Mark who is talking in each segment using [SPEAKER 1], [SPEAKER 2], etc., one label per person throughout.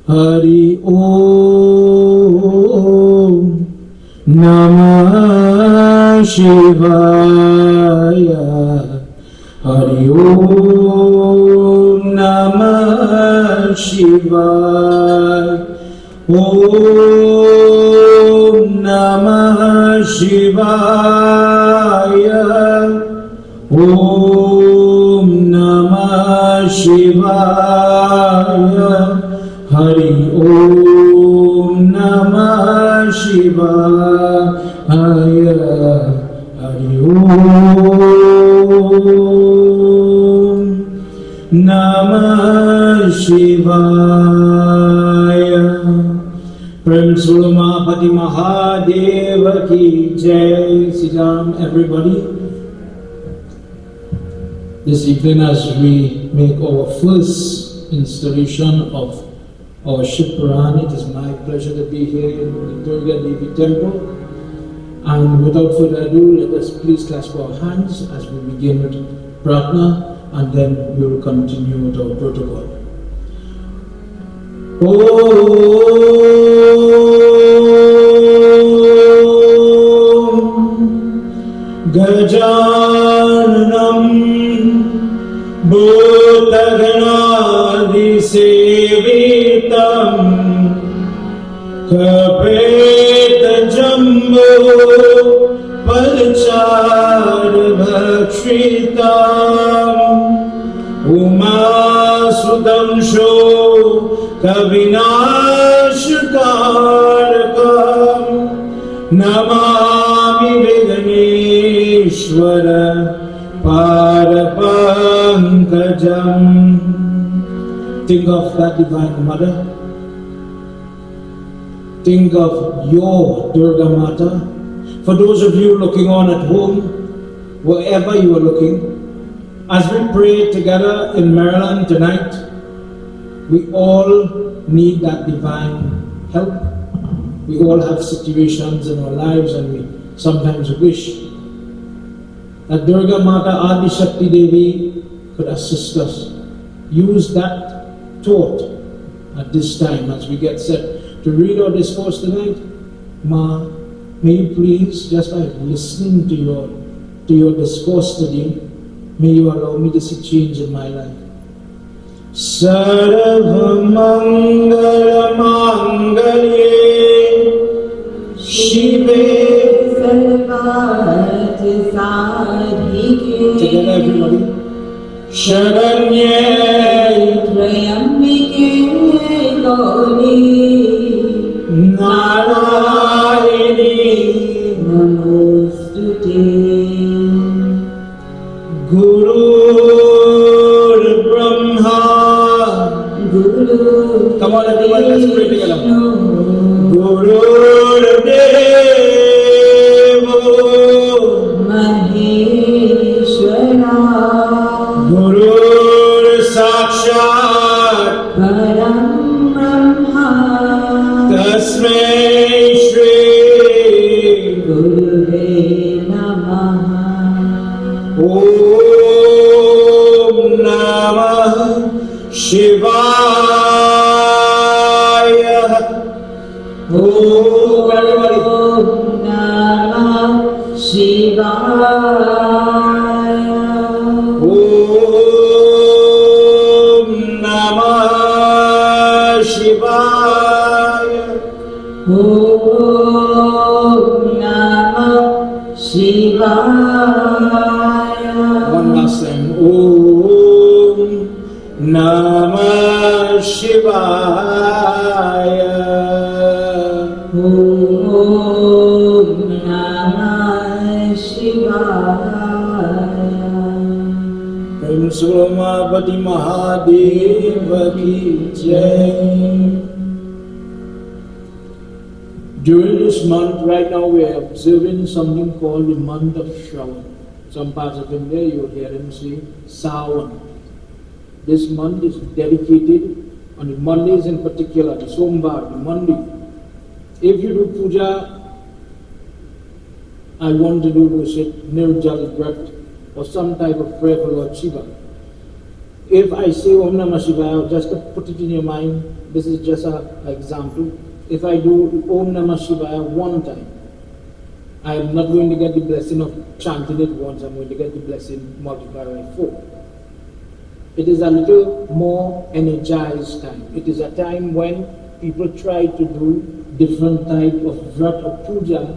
[SPEAKER 1] Hari Om Namah Shivaya. Hari Om Namah Shivaya. Om Namah Shivaya. Om Namah Shivaya. Hari Om Namah Shivaya. Hari Om Namah Shivaya. Prem Sulamapati Mahadeva ki jai. Sit down, everybody. This evening, as we make our first installation of our Shiv Puran, it is my pleasure to be here in the Durga Devi temple. And without further ado, let us please clasp our hands as we begin with Pratna, and then we will continue with our protocol. Om Gajanam Bhutaganaadi Sevitam Kapeta Jambo Palchad Bhakshitam Umasudam Sho Kavinashkarakam Namami Viganeshwara Parapankajam. Think of that Divine Mother. Think of your Durga Mata. For those of you looking on at home, wherever you are looking, as we pray together in Maryland tonight, we all need that divine help. We all have situations in our lives, and we sometimes wish that Durga Mata Adi Shakti Devi could assist us. Use that thought at this time as we get set to read our discourse tonight. Ma, may you please, just by listening to your discourse today, may you allow me to see change in my life. Sarva Mangala Mangalye Shive Sarvati Sadhike. Together, everybody. Sharanye Trayambike Gauri Narayani Namostute. Guru Brahma. Come on, everyone, let's pray together. Guru Devo Maheshwara. Guru Sakshat Param Brahma. Tasmai Shri Gurave Namaha. Om Namah Shivaya. Om Namah Shivaya. Om Namah Shivaya. Om Namah Shivaya. One last time. Om Namah Shivaya. Om Namah Shivaya. Prem Sulamapati Mahadeva ki jai. During this month, right now, we are observing something called the month of Shravan. Some parts of India, you will hear them say Sawan. This month is dedicated on the Mondays in particular, the Sombar, the Monday. If you do puja, I want to do worship, Nirjal Grat, or some type of prayer for Lord Shiva. If I say Om Namah Shivaya, just to put it in your mind, this is just an example. If I do Om Namah Shivaya one time, I am not going to get the blessing of chanting it once, I'm going to get the blessing multiplied by 4. It is a little more energized time. It is a time when people try to do different type of vrat or puja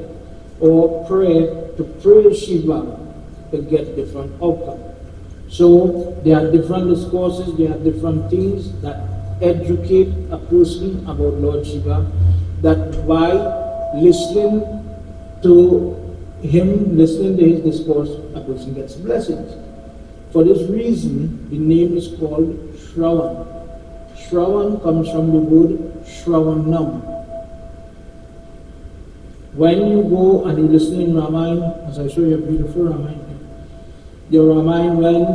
[SPEAKER 1] or prayer to praise Shiva to get different outcome. So there are different discourses, there are different things that educate a person about Lord Shiva, that by listening to him, listening to his discourse, a person gets blessings. For this reason, the name is called Shravan. Shravan comes from the word Shravanam. When you go and you listen in Ramayana, as I show you a beautiful Ramayana, the Ramayana when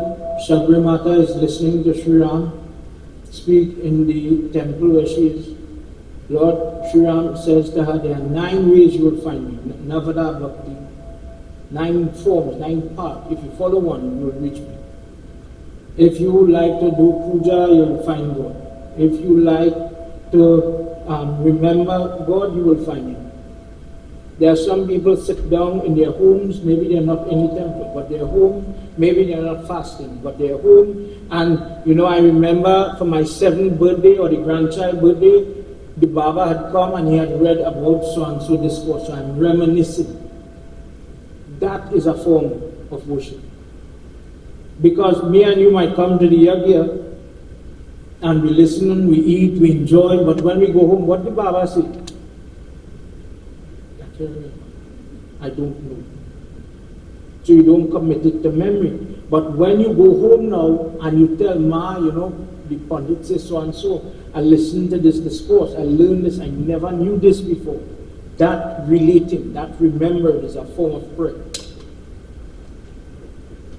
[SPEAKER 1] Shagri Mata is listening to Sri Ram speak in the temple where she is, Lord Sri Ram says to her, there are 9 ways you will find me. Navada Bhakti. 9 forms, 9 paths. If you follow one, you will reach me. If you like to do puja, you will find God. If you like to remember God, you will find Him. There are some people sit down in their homes, maybe they are not in the temple, but they are home, maybe they are not fasting, but they are home. And I remember for my 7th birthday or the grandchild birthday, the Baba had come and he had read about so-and-so discourse, so I'm reminiscing. That is a form of worship. Because me and you might come to the Yagna and we listen, we eat, we enjoy, but when we go home, what did Baba say? I don't know. So you don't commit it to memory. But when you go home now and you tell Ma, the Pandit says so and so, I listened to this discourse, I learned this, I never knew this before. That relating, that remembering is a form of prayer.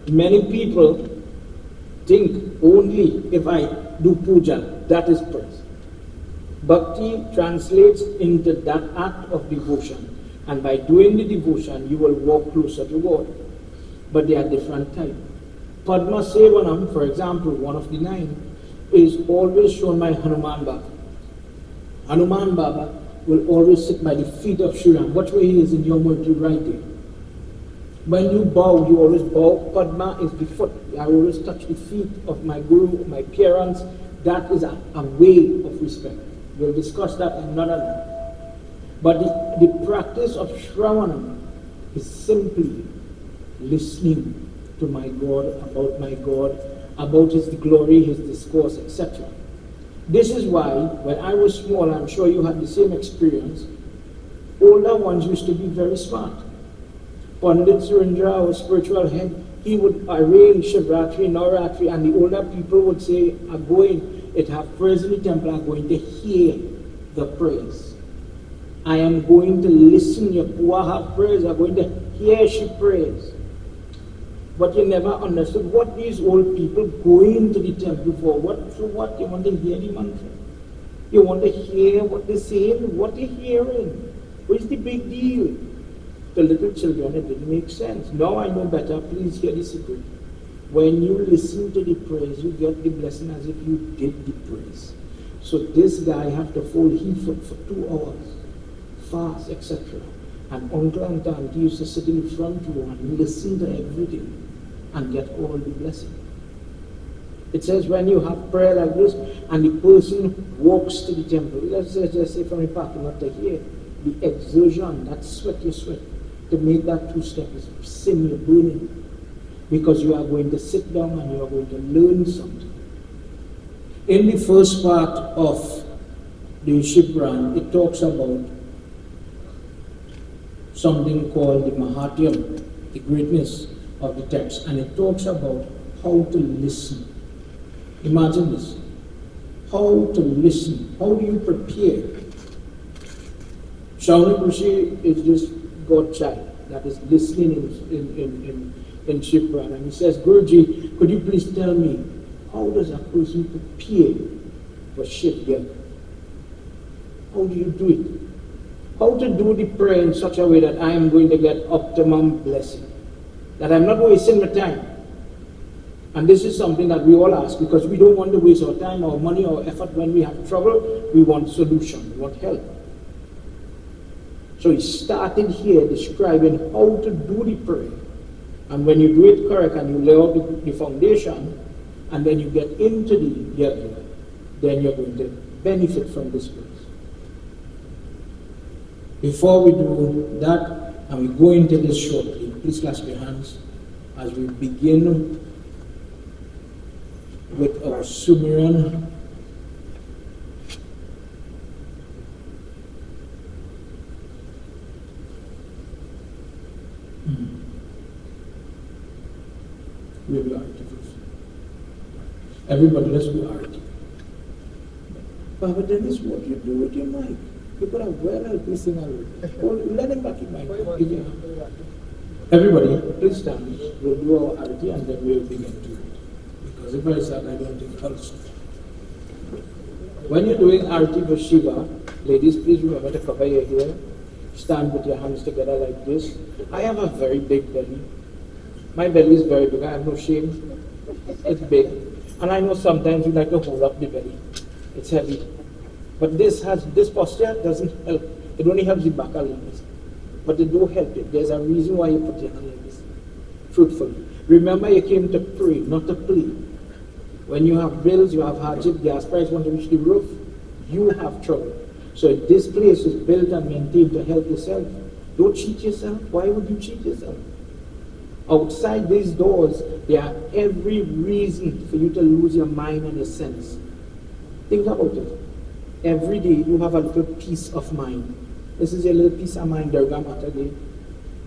[SPEAKER 1] Many people think only if I do puja, that is prayer. Bhakti translates into that act of devotion. And by doing the devotion, you will walk closer to God. But there are different types. Padma Sevanam, for example, one of the 9, is always shown by Hanuman Baba. Hanuman Baba will always sit by the feet of Sri Ram. Watch where he is in your murti right there. When you bow, you always bow. Padma is the foot. I always touch the feet of my guru, my parents. That is a way of respect. We'll discuss that another time. But the practice of Shravanam is simply listening to my God, about His glory, His discourse, etc. This is why, when I was small, I'm sure you had the same experience, older ones used to be very smart. Pandit Surendra, our spiritual head, he would arrange Shivratri, Navaratri, and the older people would say, it have prayers in the temple, I'm going to hear the praise. I am going to listen, your Puaha prayers, I'm going to hear she prays. But you never understood what these old people going to the temple for. For what? You want to hear the mantra. You want to hear what they're saying, what they're hearing. What is the big deal? The little children, it didn't make sense. Now I know better, please hear the secret. When you listen to the praise, you get the blessing as if you did the praise. So this guy have to fold his foot for 2 hours, fast, etc. And uncle and auntie used to sit in the front row and listen to everything and get all the blessing. It says when you have prayer like this and the person walks to the temple, let's just say from the parking lot to here, the exertion, that sweat you sweat, to make that 2-step is sin you're burning. Because you are going to sit down and you are going to learn something. In the first part of the Puran, it talks about something called the Mahatyam, the greatness of the text, and it talks about how to listen. Imagine this. How to listen. How do you prepare? Shauni Rishi is just God's child that is listening in Puran. And he says, Guruji, could you please tell me, how does a person prepare for Shiva? How do you do it? How to do the prayer in such a way that I am going to get optimum blessing? That I'm not wasting my time. And this is something that we all ask because we don't want to waste our time, our money, our effort when we have trouble. We want solution, we want help. So he started here describing how to do the prayer. And when you do it correct and you lay out the foundation, and then you get into the Yagna, then you're going to benefit from this place. Before we do that, and we go into this shortly, please clasp your hands as we begin with our Sumerian we'll do Arati first. Everybody, let's do Arati. Baba, then this is what you do with your mic. You could have well helped me sing already. Well, let him back in my mic. Everybody, please stand. We'll do our Arati and then we'll begin to it. Because if I start, I don't think I'll stop. When you're doing Arati for Shiva, ladies, please remember to cover your hair. Stand with your hands together like this. I have a very big belly. My belly is very big. I have no shame. It's big. And I know sometimes you like to hold up the belly. It's heavy. But this posture doesn't help. It only helps the back a little bit. But it do help it. There's a reason why you put your hand like this. Truthfully. Remember, you came to pray, not to play. When you have bills, you have hardship, gas price want to reach the roof, you have trouble. So this place is built and maintained to help yourself. Don't cheat yourself. Why would you cheat yourself? Outside these doors, there are every reason for you to lose your mind and your sense. Think about it. Every day you have a little peace of mind. This is your little peace of mind, Durga Mata Day.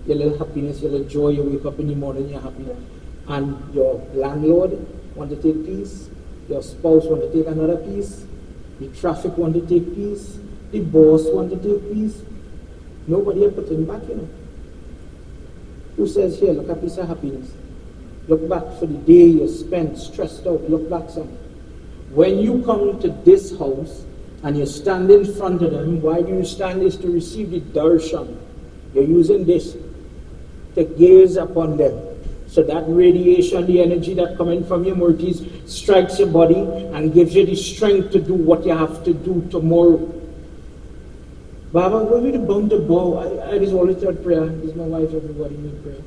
[SPEAKER 1] Your little happiness, your little joy. You wake up in the morning, you're happy. And your landlord want to take peace. Your spouse want to take another piece. The traffic want to take peace. The boss want to take peace. Nobody are putting back, you know. Who says here, look, a piece of happiness. Look back for the day you spent stressed out. Look back some. When you come to this house and you stand in front of them, why do you stand? Is to receive the darshan. You're using this to gaze upon them. So that radiation, the energy that coming from your murtis strikes your body and gives you the strength to do what you have to do tomorrow. Baba, when we bound to bow, I just always taught prayer. This is my wife, everybody need prayer.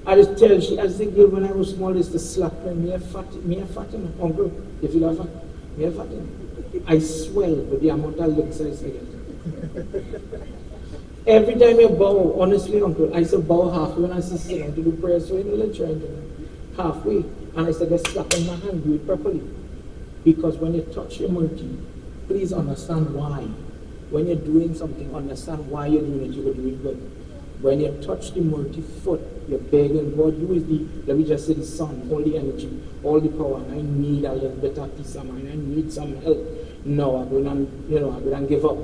[SPEAKER 1] I just tell she, as a girl when I was small, is to slap her. Me a fat, uncle, if you love her, me a fat. I swell with the amount of licks I get. Every time you bow, honestly, uncle, I say bow halfway when I say sit down to do prayer, so I'm really trying to do halfway. And I say just slap on my hand, do it properly. Because when you touch your multi, please understand why. When you're doing something, understand why you're doing it, you're doing good. When you touch the multi-foot, you're begging God, you is the, let me just say the sun, all the energy, all the power, and I need a little bit of peace of mind, I need some help. No, I'm going to give up.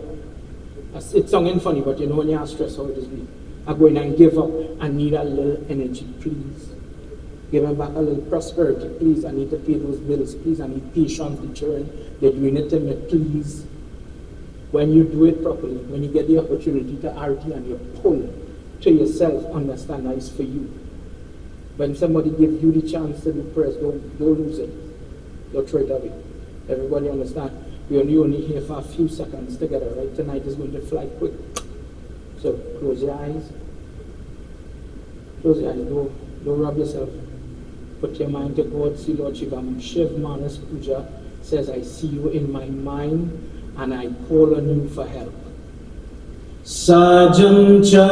[SPEAKER 1] It's sounding funny, but you know when you have stress, how it is be. I'm going to give up, I need a little energy, please. Give me back a little prosperity, please. I need to pay those bills, please. I need patience, the children, they're doing it to me, please. When you do it properly, when you get the opportunity to argue and you pull to yourself, understand that it's for you. When somebody gives you the chance to do prayers, don't lose it. Don't throw it away. Everybody understand? We're only here for a few seconds together, right? Tonight is going to fly quick. So close your eyes. Close your eyes. Don't rub yourself. Put your mind to God. See Lord Shiva. Shiv Manas Puja says, I see you in my mind and I call on you for help. Sajam cha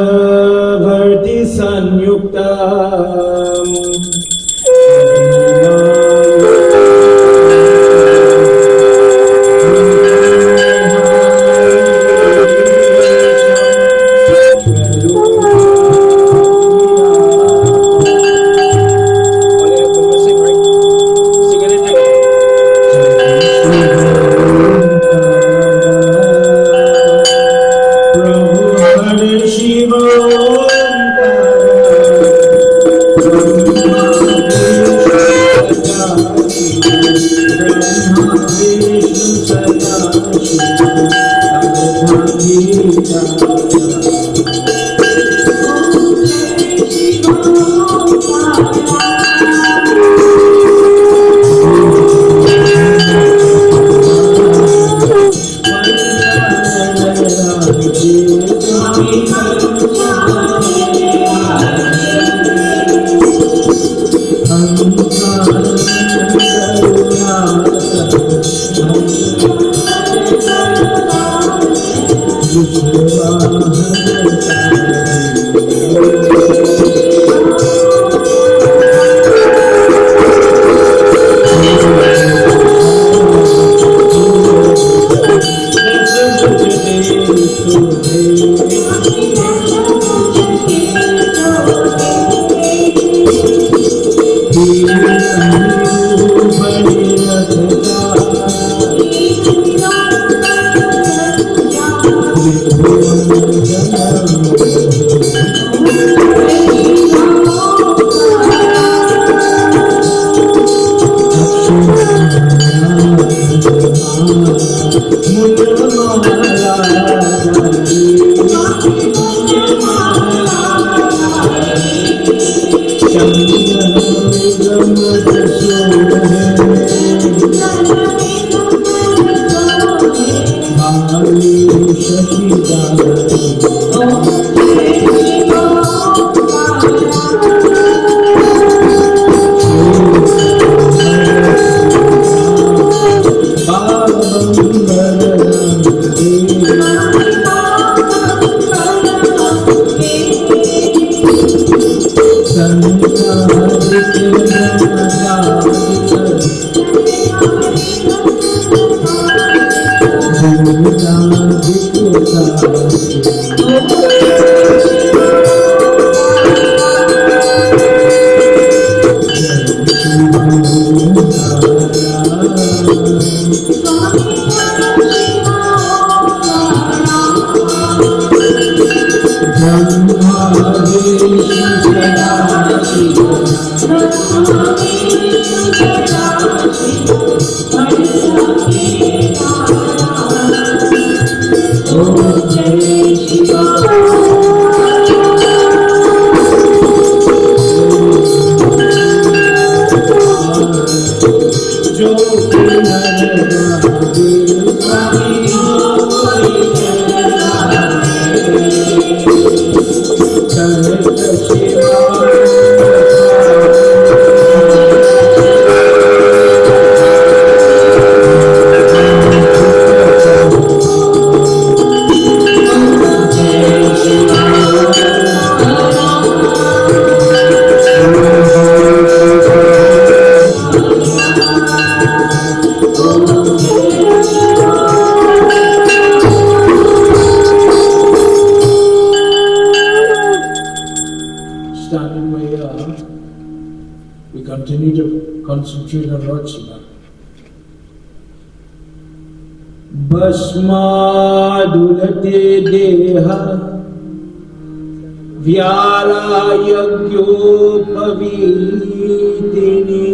[SPEAKER 1] varti sanyuktam Concentrate on Lord Shiva. Basmadulate deha vyala yagyopavitini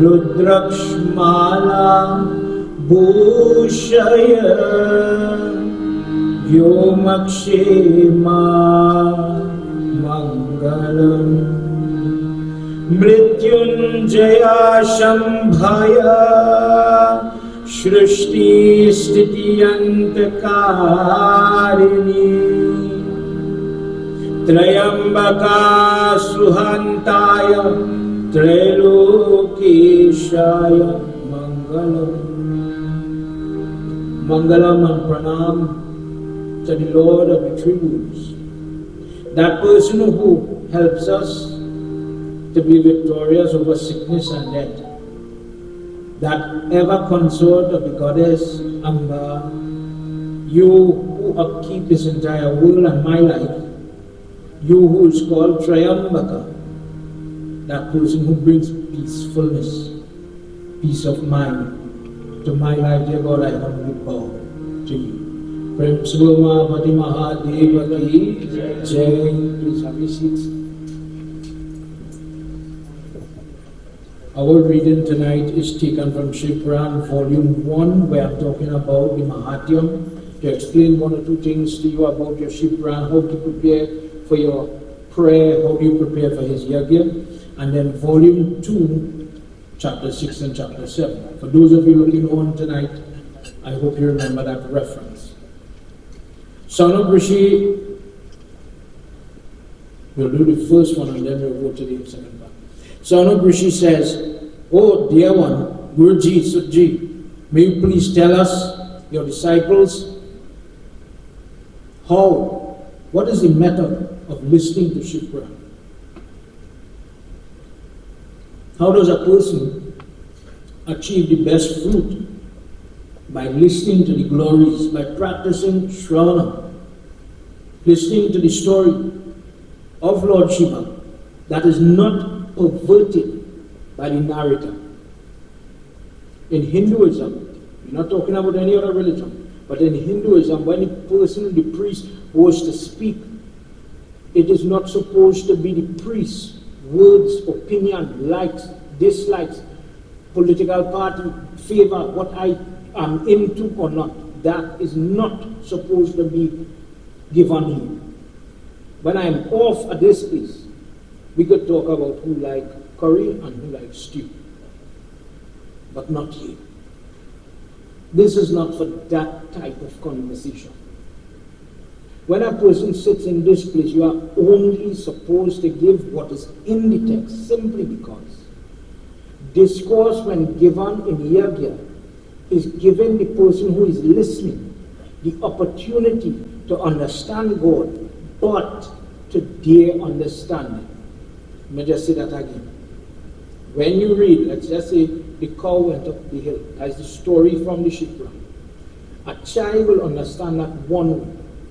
[SPEAKER 1] rudrakshmala bhushaya vyomakshema mangalam Mrityunjaya Shambhaya Shrishti Stitiyantakarini Trayambaka Suhantaya Trailokeshaya Mangalam. Mangalam and Pranam to the Lord of the Tributes, that person who helps us to be victorious over sickness and death, that ever consort of the goddess Amba, you who upkeep this entire world and my life, you who is called Trayambaka, that person who brings peacefulness, peace of mind to my life, dear God, I humbly bow to you. Prem Subhama Pati Mahadeva Ki Jai. Please have your seats. Our reading tonight is taken from Puran, Volume 1, where I'm talking about the Mahatyam, to explain one or two things to you about your Puran, how to prepare for your prayer, how do you prepare for his Yagna, and then Volume 2, Chapter 6 and Chapter 7. For those of you looking on tonight, I hope you remember that reference. Son of Rishi, we'll do the first one and then we'll go to the second part. Son of Rishi says, "Oh dear one, Guruji, Sutji, may you please tell us, your disciples, How? What is the method of listening to Shiv Puran? How does a person achieve the best fruit? By listening to the glories, by practicing Shravana, listening to the story of Lord Shiva that is not perverted by the narrator. In Hinduism, we're not talking about any other religion, but in Hinduism, when the priest was to speak, it is not supposed to be the priest's words, opinion, likes, dislikes, political party, favor, what I am into or not. That is not supposed to be given here. When I am off at this place, we could talk about who like curry and who likes stew, but not here. This is not for that type of conversation. When a person sits in this place, you are only supposed to give what is in the text, simply because discourse, when given in Yagna, is giving the person who is listening the opportunity to understand God, but to dare understand it. Let me just say that again. When you read, let's just say, the cow went up the hill, as the story from the Shiv Puran, a child will understand that one way,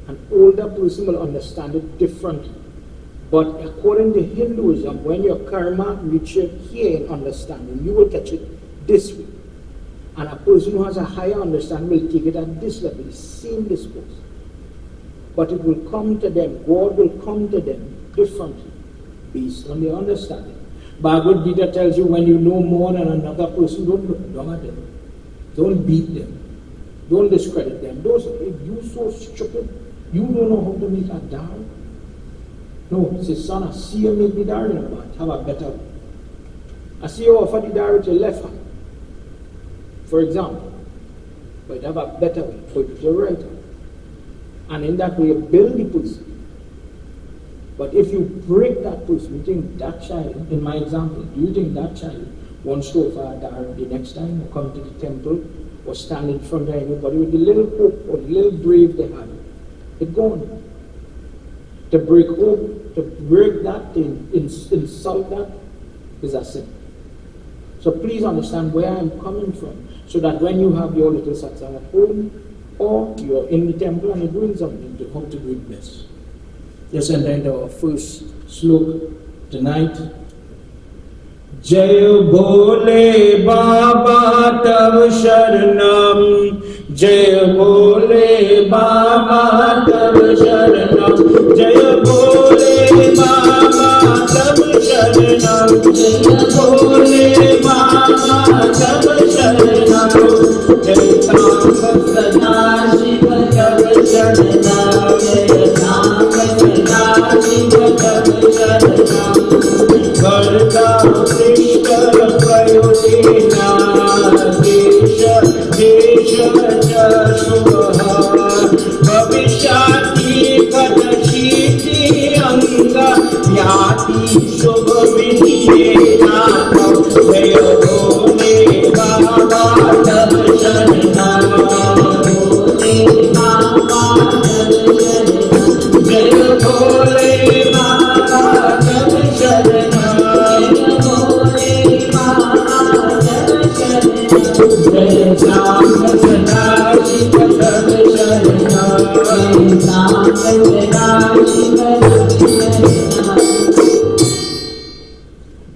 [SPEAKER 1] an older person will understand it differently. But according to Hinduism, when your karma reaches here in understanding, you will catch it this way. And a person who has a higher understanding will take it at this level, the same discourse. But it will come to them, God will come to them differently, based on their understanding. Bhagavad Gita tells you, when you know more than another person, don't look down at them. Don't beat them. Don't discredit them. Those, if you so stupid, you don't know how to make a dal. No, say, son, I see you make the dal in a bat. Have a better one. I see you offer the dal with your left hand, for example. But have a better one, put it with your right hand. And in that way, you build the person. But if you break that person, you think that child, in my example, do you think that child wants to offer a dal the next time, or come to the temple, or stand in front of anybody with the little hope or the little brave they had? It's gone. To break hope, to break that, to insult that, is a sin. So please understand where I'm coming from, so that when you have your little satsang at home, or you're in the temple and you're doing something, to how to do it best. Let's enter into our first slok tonight. Jai Bole Baba Tav Sharanam, Jai Bole Baba Tav Sharanam, Jai Bole Baba Tav Sharanam, Jai Bole Baba Tav Sharanam, Jai Tam Sada Shiva Tav Sharanam, Jai Tam Sada Shiva Tav Sharanam, Varda Krishna Prayodina Desha Desha Shubha Bhavishati Katashiti Anga Yati Shubha Vidiyena Jaya Bole Baba Tav Sharanam, Bole Baba Tav Sharanam, Jaya Bole Baba Tav Sharanam.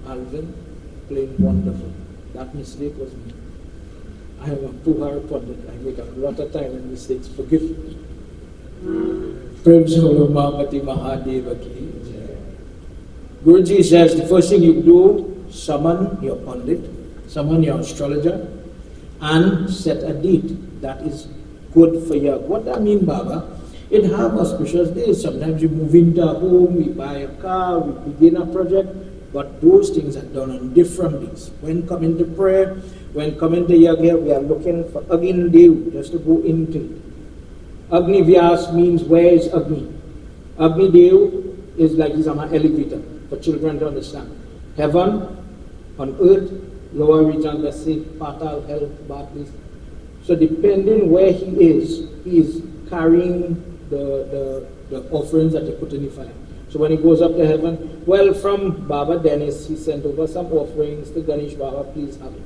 [SPEAKER 1] Alvin, playing wonderful. That mistake was me. I am a Puhar Pandit. I make a lot of time and mistakes. Forgive me. Prem Solo Mamati Mahadeva ki jai. Guruji says the first thing you do, summon your Pandit, summon your astrologer, and set a date that is good for you. What I mean, Baba, it have auspicious days. Sometimes you move into a home, we buy a car, we begin a project, but those things are done on different days. When coming to prayer, when coming to Yagna, we are looking for Agni Dev, just to go into it. Agni Vyas means where is Agni? Agni Dev is like he's on an elevator for children to understand. Heaven, on earth, lower region, let's say Patal, hell, bad place. So depending where he is carrying the offerings that he put in the fire. So when he goes up to heaven, well, from Baba Dennis, he sent over some offerings to Ganesh Baba, please have it.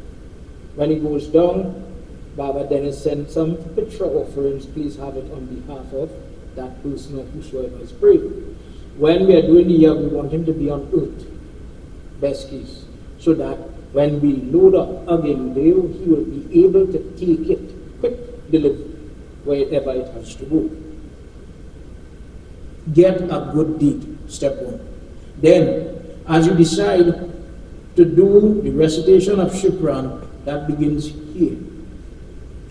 [SPEAKER 1] When he goes down, Baba Dennis sent some picture offerings, please have it on behalf of that person or whosoever is praying. When we are doing the yag, we want him to be on earth, best case, so that when we load up again, he will be able to take it, quick delivery, wherever it has to go. Get a good deed, step one. Then, as you decide to do the recitation of Shiv Puran, that begins here.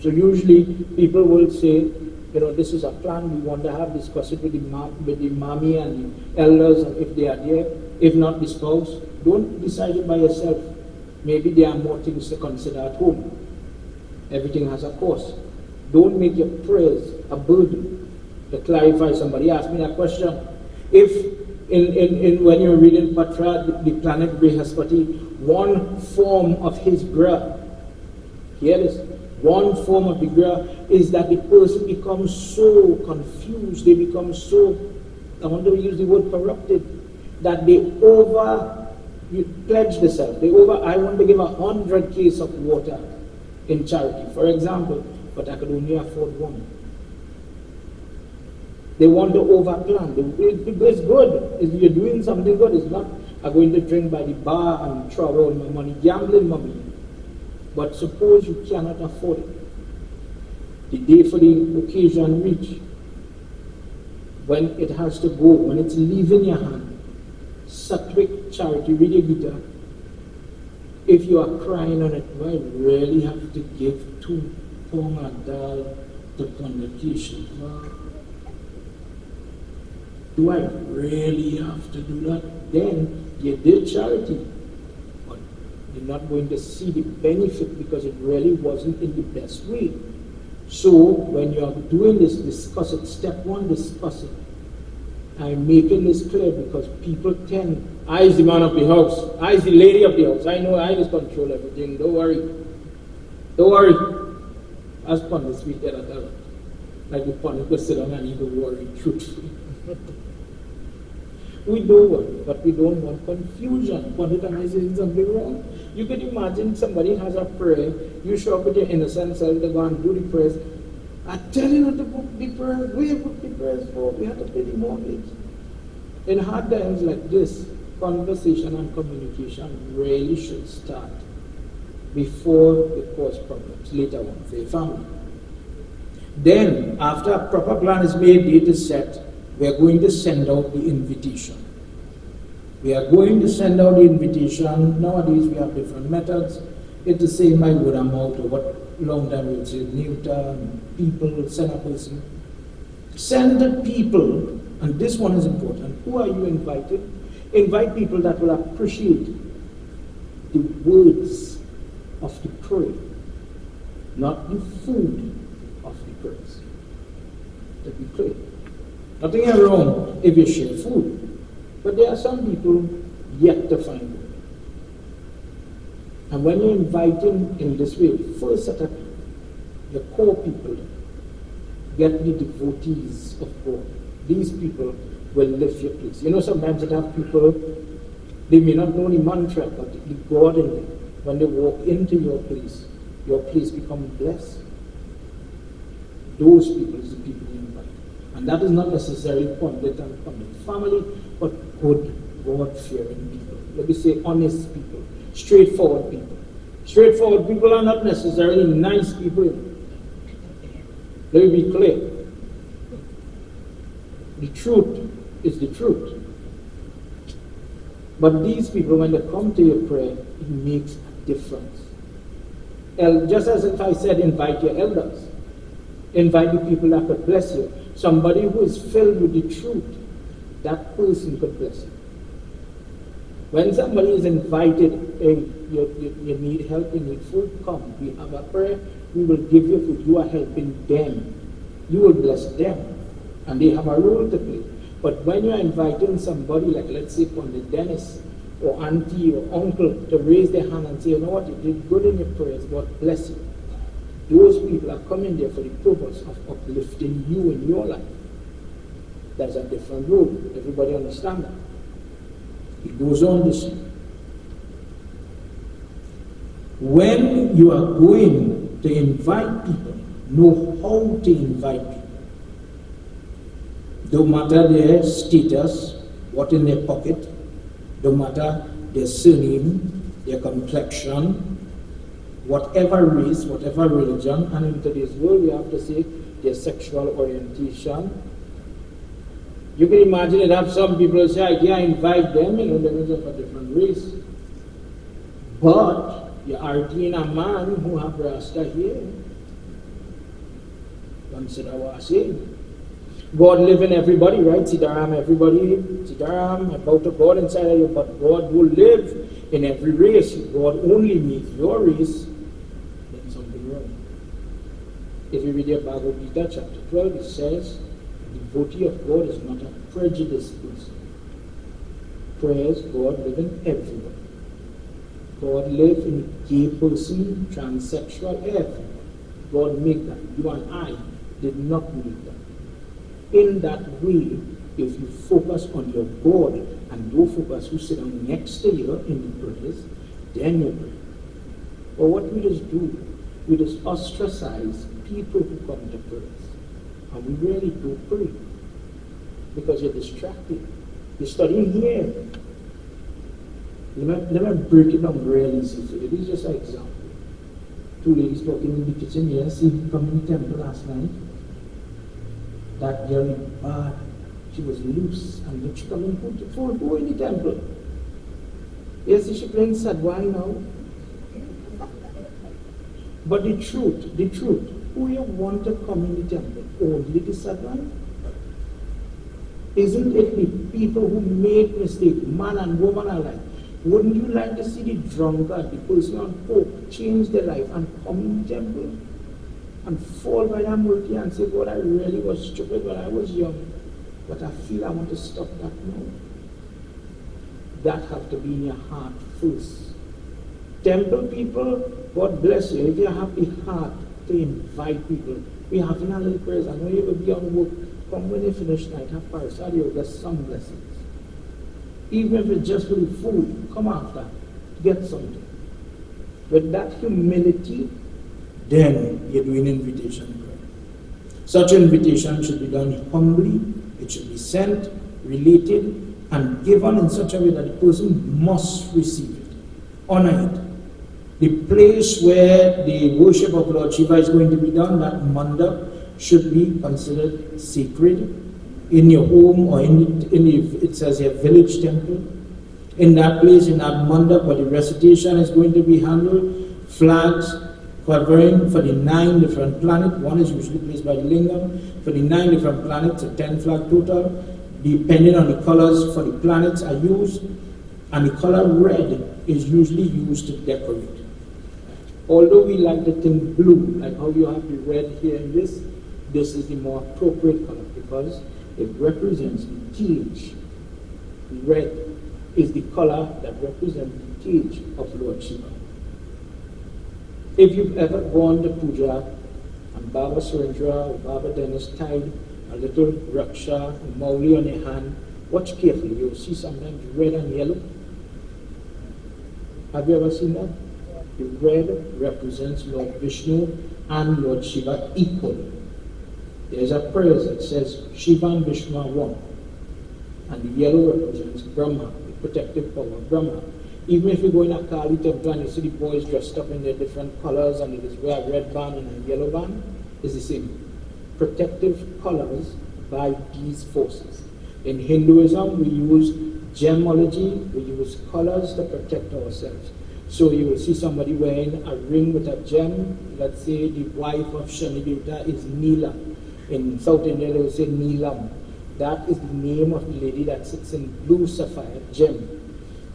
[SPEAKER 1] So usually people will say, this is a plan, we want to have discussed it with the mami and the elders, and if they are there, if not the spouse, don't decide it by yourself. Maybe there are more things to consider at home. Everything has a cost. Don't make your prayers a burden. To clarify, somebody asked me that question. If when you're reading Patra, the planet Brihaspati, one form of his grah, hear this, one form of the grah is that the person becomes so confused, they become so, I want to use the word corrupted, that they pledge themselves. I want to give 100 cases of water in charity, for example, but I could only afford one. They want to overplan. It's good. If you're doing something good, it's not, I'm going to drink by the bar and throw away all my money, gambling money. But suppose you cannot afford it. The day for the occasion reach, when it has to go, when it's leaving your hand, Sattvic charity, read your Gita. If you are crying on it, do I really have to give 2 pong dal to convocation? Do I really have to do that? Then you did charity, but you're not going to see the benefit because it really wasn't in the best way. So when you are doing this, discuss it. Step one, discuss it. I'm making this clear because people tend, I is the man of the house, I is the lady of the house, I know I just control everything, don't worry. Don't worry. As pundits we get at that. Like the pundit go sit down and he go worry truthfully. We do worry, but we don't want confusion. Pundit, am I saying something wrong? You could imagine somebody has a prayer, you show up with your innocent self to go and do the prayers. I tell you not to book the prayers, we book the prayers for, we have to pay the mortgage. In hard times like this, conversation and communication really should start before it cause problems later on for your family. Then, after a proper plan is made, date is set, we are going to send out the invitation. We are going to send out the invitation. Nowadays we have different methods. It's the same by word of mouth, or what long time we would say, neuter, people, send a person. Send the people, and this one is important. Who are you inviting? Invite people that will appreciate the words of the prayer, not the food of the prayers. Let me pray. Nothing wrong if you share food, but there are some people yet to find it. And when you invite them in this way, first set up the core people, get the devotees of God. These people will lift your place. You know, sometimes you have people, they may not know the mantra, but the God in them, when they walk into your place becomes blessed. Those people is the people you invite. And that is not necessarily pundit and pundit family, but good, God-fearing people. Let me say honest people, straightforward people. Straightforward people are not necessarily nice people. Let me be clear. The truth is the truth. But these people, when they come to your prayer, it makes a difference. Just as if I said, invite your elders. Invite the people that could bless you. Somebody who is filled with the truth, that person could bless you. When somebody is invited, hey, you need help, you need food, come. We have a prayer, we will give you food. You are helping them. You will bless them. And they have a role to play. But when you are inviting somebody, like let's say Pandit Dennis, or auntie or uncle, to raise their hand and say, you know what, you did good in your prayers, God bless you. Those people are coming there for the purpose of uplifting you in your life. That's a different rule. Everybody understand that? It goes on this way. When you are going to invite people, know how to invite people. Don't matter their status, what in their pocket, don't matter their surname, their complexion, whatever race, whatever religion, and in today's world you have to say their sexual orientation. You can imagine that some people say, I can't invite them, they're of a different race. But you are seeing a man who have Rasta here. Consider what I'm saying. God live in everybody, right? Siddharam, everybody. Siddharam, about to God inside of you, but God will live in every race. God only meets your race, then something wrong. If you read your Bhagavad Gita, chapter 12, it says, the devotee of God is not a prejudiced person. Praise God live in everybody. God live in a gay person, transsexual, everybody. God made that. You and I did not make that. In that way, if you focus on your God and don't focus who sit down next to you in the prayers, then you pray. But what we just do, we just ostracize people who come to prayers. And we really don't pray. Because you're distracted. You're studying here. Let me break it down real easy for you. This is just an example. Two ladies talking in the kitchen here, see me come in the temple last night. That girl in bad, she was loose, and then she come in for go in the temple. Yes, she playing sad why now? But the truth, who you want to come in the temple? Only the sad one? Isn't it the people who make mistakes, man and woman alike? Wouldn't you like to see the drunkard, the person on coke, change their life and come in the temple? And fall by that mercy and say, God, I really was stupid when I was young, but I feel I want to stop that now. That have to be in your heart first. Temple people, God bless you. If you have the heart to invite people, we have in our little prayers. I know you will be on work. Come when you finish night, have parasad, you'll get some blessings. Even if it's just for the food, come after, get something. With that humility, then you're doing invitation prayer. Such invitation should be done humbly, it should be sent, related, and given in such a way that the person must receive it, honor it. The place where the worship of Lord Shiva is going to be done, that mandap, should be considered sacred in your home or it says your village temple. In that place, in that mandap where the recitation is going to be handled, flags covering for the 9 different planets. One is usually placed by the lingam. For the 9 different planets, a 10 flag total, depending on the colors for the planets are used, and the color red is usually used to decorate. Although we like the thing blue, like how you have the red here in this is the more appropriate color because it represents the cage. The red is the color that represents the cage of Lord Shiva. If you've ever gone to puja and Baba Surendra or Baba Dennis tied a little raksha, a mauli on your hand, watch carefully, you'll see sometimes red and yellow. Have you ever seen that? The red represents Lord Vishnu and Lord Shiva equally. There's a prayer that says Shiva and Vishnu are one. And the yellow represents Brahma, the protective power of Brahma. Even if you go in a Kali temple and you see the boys dressed up in their different colors and they wear a red band and a yellow band, it's the same. Protective colors by these forces. In Hinduism, we use gemology, we use colors to protect ourselves. So you will see somebody wearing a ring with a gem. Let's say the wife of Shani Devta is Neela. In South India, they will say Neelam. That is the name of the lady that sits in blue sapphire gem.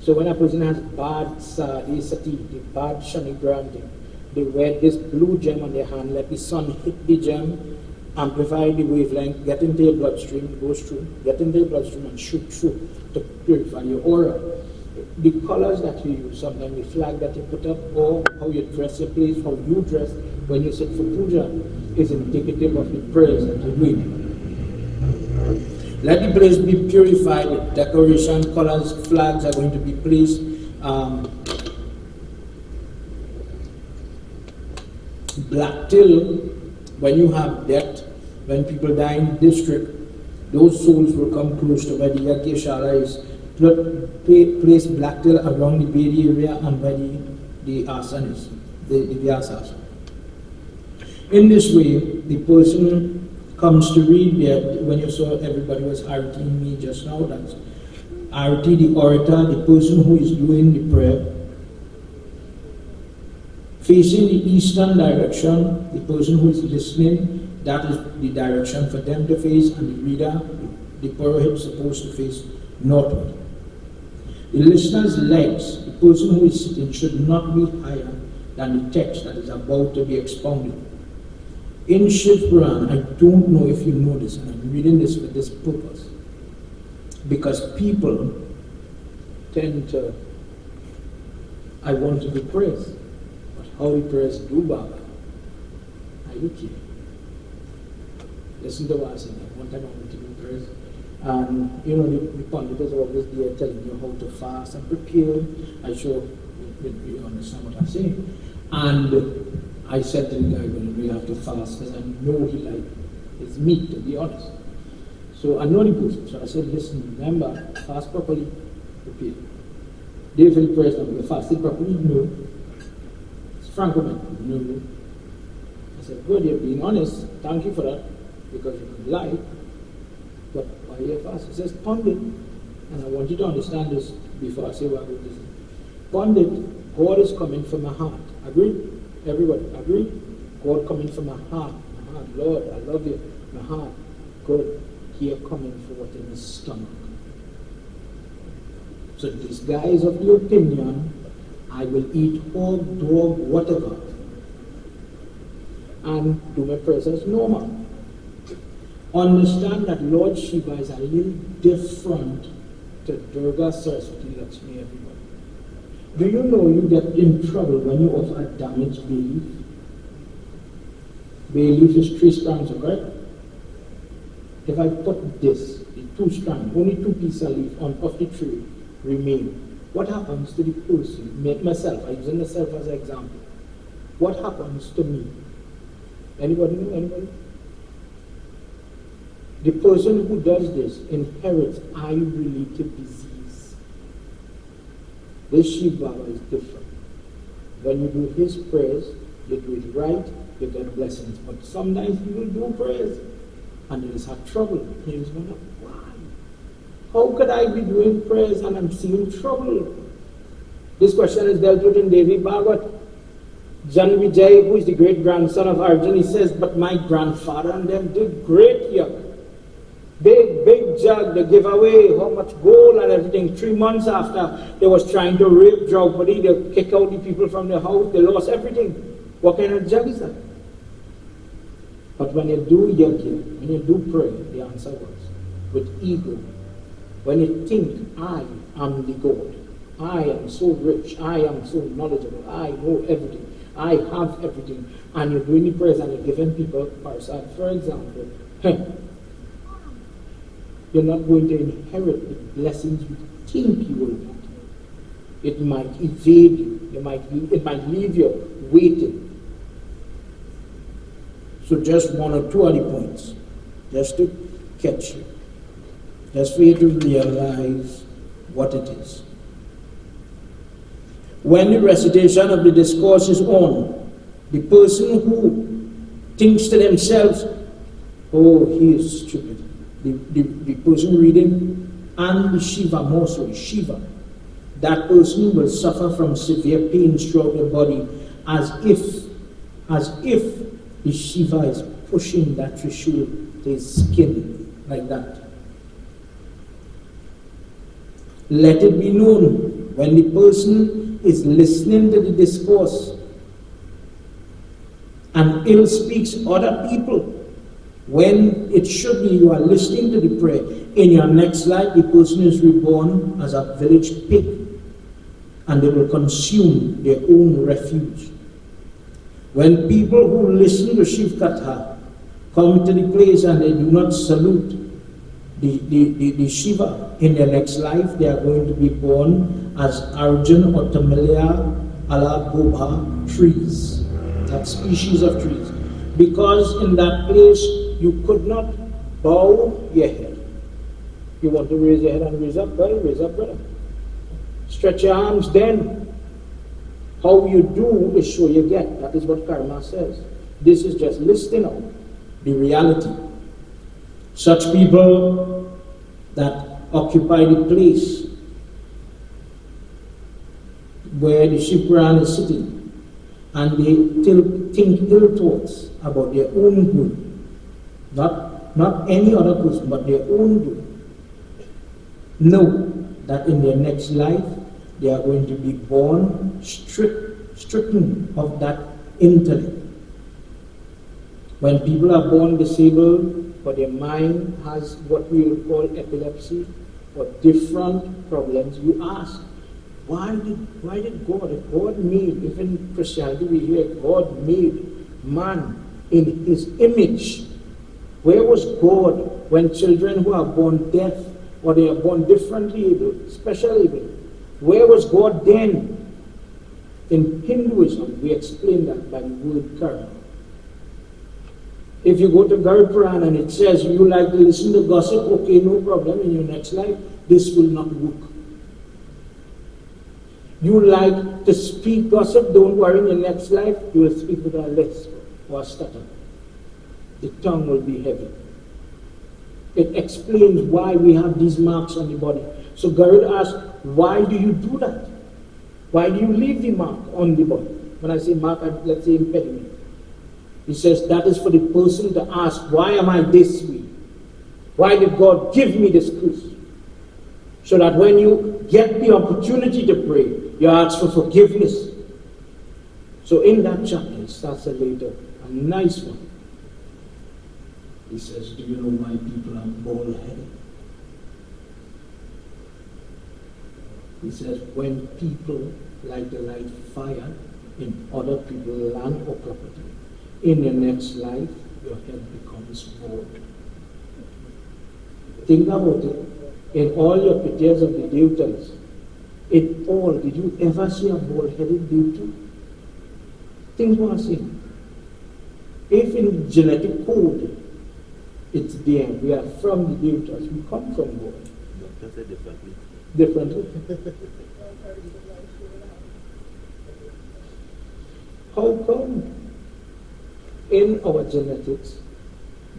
[SPEAKER 1] So when a person has bad sati, the bad shanigram, they wear this blue gem on their hand, let the sun hit the gem, amplify the wavelength, get into your bloodstream, goes through, get into your bloodstream and shoot through to purify your aura. The colors that you use, sometimes the flag that you put up, or how you dress your place, how you dress when you sit for puja, is indicative of the prayers that you read. Let the place be purified. Decoration, colors, flags are going to be placed. Black till, when you have death, when people die in the district, those souls will come close to where the Yagna is. Place black till around the Bedi area and where the Ashram is, the Vyasas. In this way, the person comes to read there. When you saw everybody was arting me just now, that's arti, the orator, the person who is doing the prayer. Facing the eastern direction, the person who is listening, that is the direction for them to face, and the reader, the Purohit, is supposed to face northward. The listener's legs, the person who is sitting, should not be higher than the text that is about to be expounded. In Shiv Puran, I don't know if you know this, and I'm reading this for this purpose, because people tend to, I want to be praised. How we praise do Baba. I look here. Listen to what I say. One time I want to do praise. And you know, the pundit is always there telling you how to fast and prepare. I sure you understand what I'm saying. And I said to the guy, well, we have to fast because I know he like his meat, to be honest. So I know the person. So I said, listen, remember, fast properly, prepare. David prays now, you fasted properly? No. Franco, no. I said, good, you're being honest. Thank you for that, because you could lie. But why you fast? He says, pundit. And I want you to understand this before I say what I would listen. Pundit, God is coming from my heart. Agree? Everybody, agree? God coming from my heart. My heart, Lord, I love you. My heart, good. Here coming for what in the stomach. So this guy is of the opinion, I will eat hog, dog, whatever, and do my prayers as normal. Understand that Lord Shiva is a little different to Durga, Saraswati, Lakshmi, everybody. Do you know you get in trouble when you offer a damaged bay leaf? Bay leaf is 3 strands, okay? If I put this, the 2 strands, only 2 pieces of leaf on off the tree remain. What happens to the person? Myself, I'm using myself as an example. What happens to me? Anybody know? Anybody? The person who does this inherits eye-related disease. This Shiv Baba is different. When you do his prayers, you do it right, you get blessings. But sometimes people do prayers and they just have trouble. He was going, why? How could I be doing prayers and I'm seeing trouble? This question is dealt with in Devi Bhagavat. Jan Vijay, who is the great-grandson of Arjun, he says, but my grandfather and them did great yagna. Big jug, they give away how much gold and everything. 3 months after they was trying to rape Draupadi, they kick out the people from their house, they lost everything. What kind of jug is that? But when you do yagna, when you do pray, the answer was with ego. When you think, I am the God, I am so rich, I am so knowledgeable, I know everything, I have everything, and you're doing the prayers and you're giving people parasad, for example, you're not going to inherit the blessings you think you will get. It might evade you, it might leave you waiting. So just 1 or 2 other points, just to catch you, just for you to realize what it is. When the recitation of the discourse is on, the person who thinks to themselves, oh, he is stupid, the person reading, and the Shiva more so, Shiva, that person will suffer from severe pains throughout the body as if the Shiva is pushing that trishul to his skin like that. Let it be known, when the person is listening to the discourse and ill speaks other people, when it should be you are listening to the prayer, in your next life the person is reborn as a village pig and they will consume their own refuge. When people who listen to Shiv Katha come to the place and they do not salute, the Shiva, in their next life, they are going to be born as Arjun or Tamilia ala Bobha trees, that species of trees. Because in that place, you could not bow your head. You want to raise your head and raise up, well, raise up, brother. Stretch your arms then. How you do is show you get. That is what karma says. This is just listing out the reality. Such people that occupy the place where the Shiv Puran is sitting, and they think ill thoughts about their own good, not any other person, but their own good, know that in their next life they are going to be born stricken of that intellect. When people are born disabled, but their mind has what we would call epilepsy or different problems, you ask, why did God, if God made, if in Christianity we hear God made man in his image, where was God when children who are born deaf or they are born differently able, special able, where was God then? In Hinduism, we explain that by the word karma. If you go to Puran and it says you like to listen to gossip, okay, no problem, in your next life, this will not work. You like to speak gossip, don't worry, in your next life, you will speak with a lisp or a stutter. The tongue will be heavy. It explains why we have these marks on the body. So Garud asks, why do you do that? Why do you leave the mark on the body? When I say mark, let's say impediment. He says that is for the person to ask, why am I this way? Why did God give me this curse? So that when you get the opportunity to pray, you ask for forgiveness. So in that chapter, it starts a later, a nice one. He says, do you know why people are bald-headed? He says, when people like to light fire in other people's land or property, in your next life, your head becomes bald. Think about it. In all your pictures of the devatas, did you ever see a bald-headed devata? Think what I'm saying. If in genetic code, it's there, we are from the devatas, we come from God.
[SPEAKER 2] Doctors say differently.
[SPEAKER 1] Differently. How come in our genetics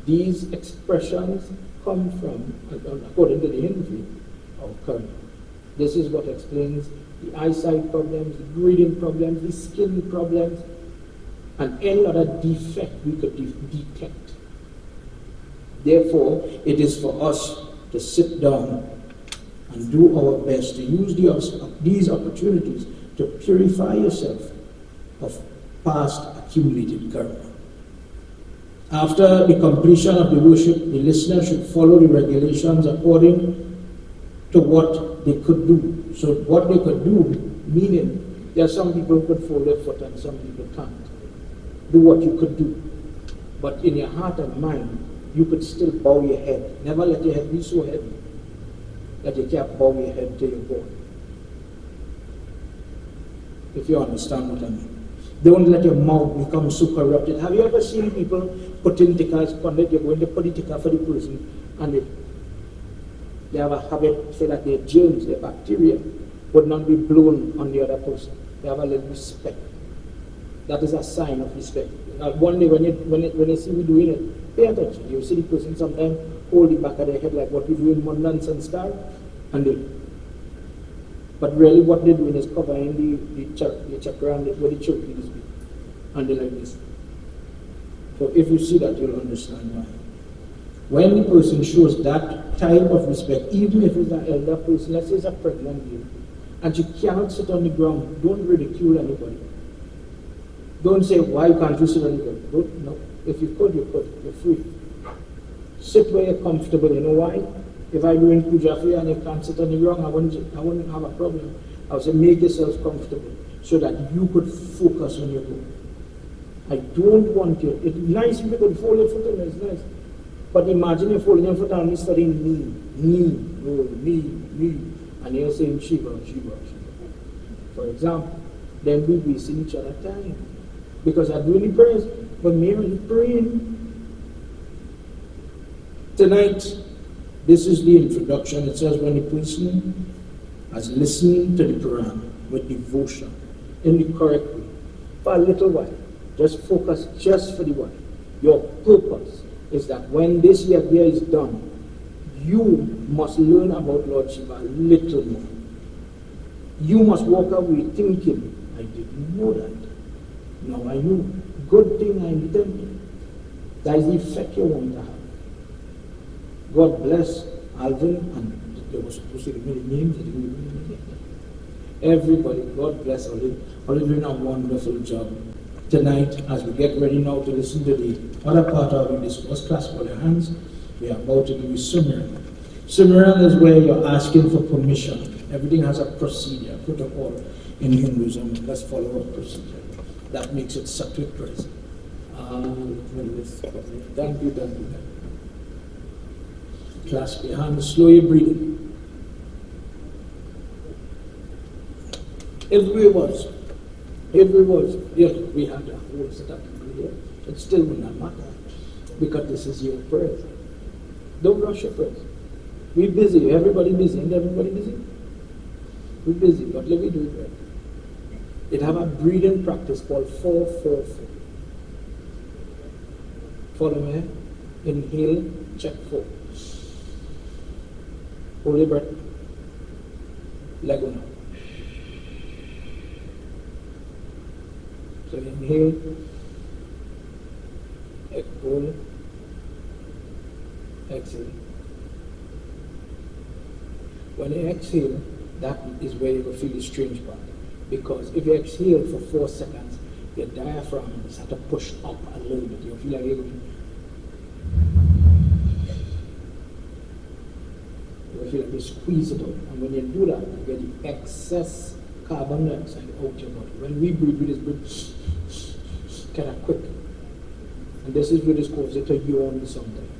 [SPEAKER 1] these expressions come from, according to the Hindu faith, our karma? This is what explains the eyesight problems, the breathing problems, the skin problems, and any other defect we could detect. Therefore, it is for us to sit down and do our best to use these opportunities to purify yourself of past accumulated karma. After the completion of the worship, the listener should follow the regulations according to what they could do. So what they could do, meaning there are some people who could fold their foot and some people can't. Do what you could do. But in your heart and mind, you could still bow your head. Never let your head be so heavy that you can't bow your head till you're born. If you understand what I mean. Don't let your mouth become so corrupted. Have you ever seen people put in tikkas, pundit, you're going to put a tikka for the person, and they have a habit, say that their germs, their bacteria, would not be blown on the other person. They have a little respect. That is a sign of respect. One day when you see me doing it, pay attention. You see the person sometimes hold the back of their head like what we do in Mundan Sanskar, but really what they're doing is covering the chakra and where the choke is, and they like this. So if you see that, you'll understand why. When the person shows that type of respect, even if it's an elder person, let's say it's a pregnant lady, and she cannot sit on the ground, don't ridicule anybody. Don't say, why can't you sit on the ground? Don't, no. If you could, you're free. Sit where you're comfortable. You know why? If I do in puja for you and you can't sit on the ground, I wouldn't have a problem. I would say, make yourself comfortable so that you could focus on your goal. I don't want you. It's nice if you could fold your foot in, it's nice. But imagine you're folding your foot down and studying me, and you're saying Shiva, Shiva, Shiva. For example, then we wasting each other time. Because I doing the prayers, but me only praying. Tonight, this is the introduction. It says, when the person has listened to the Puran with devotion, in the correct way, for a little while, just focus just for the while. Your purpose is that when this Yagna is done, you must learn about Lord Shiva a little more. You must walk away thinking, I didn't know that. Now I know. Good thing I didn't. That is the effect you want to have. God bless Alvin, and they were supposed to give me the names. Everybody, God bless all doing a wonderful job. Tonight, as we get ready now to listen to the other part of the discourse, clasp all your hands. We are about to do Sumiran. Sumiran is where you're asking for permission. Everything has a procedure, protocol in Hinduism. Let's follow a procedure. That makes it sattvic praise. Don't do that. Clasp your hands, slowly breathing. Every word, yes, we had a whole set of people here. It still will not matter, because this is your prayer. Don't rush your prayers. We're busy, everybody busy, and everybody busy. We're busy, but let me do it right. It have a breathing practice called 4-4-4. Follow me. Inhale, check 4. Hold your breath. Let go now. So inhale, hold, exhale. When you exhale, that is where you will feel the strange part. Because if you exhale for 4 seconds, your diaphragm is have to push up a little bit. You feel like you're going. You feel like you squeeze it out. And when you do that, you get the excess carbon dioxide out your body. When we breathe, we just breathe kind of quick. And this is what is causes to yawn sometimes.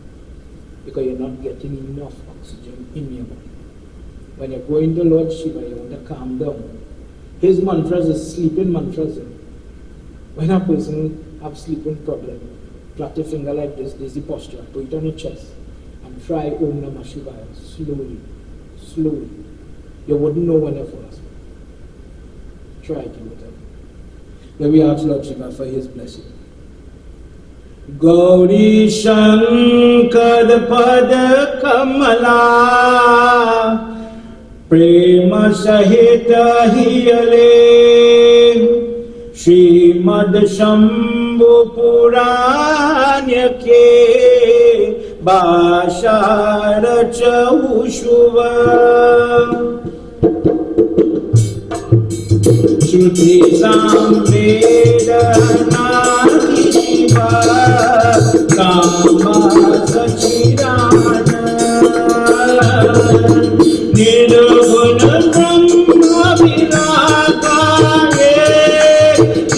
[SPEAKER 1] Because you're not getting enough oxygen in your body. When you're going to Lord Shiva, you want to calm down. His mantras is sleeping mantras. When a person have sleeping problem, flat your finger like this is the posture, put it on your chest, and try Om Namah Shivaya, slowly. You wouldn't know when you fall asleep. Try it, you will tell. Then we ask Lord Shiva for his blessing. Gauri Shankar Pada Kamala Prema Sahita Hiyale Srimad Shambhu Puranya Ke Bashara Chahushuva Shruti Samveda Nandi Shiva Kama Sachirana Nirguna Brahma Virakare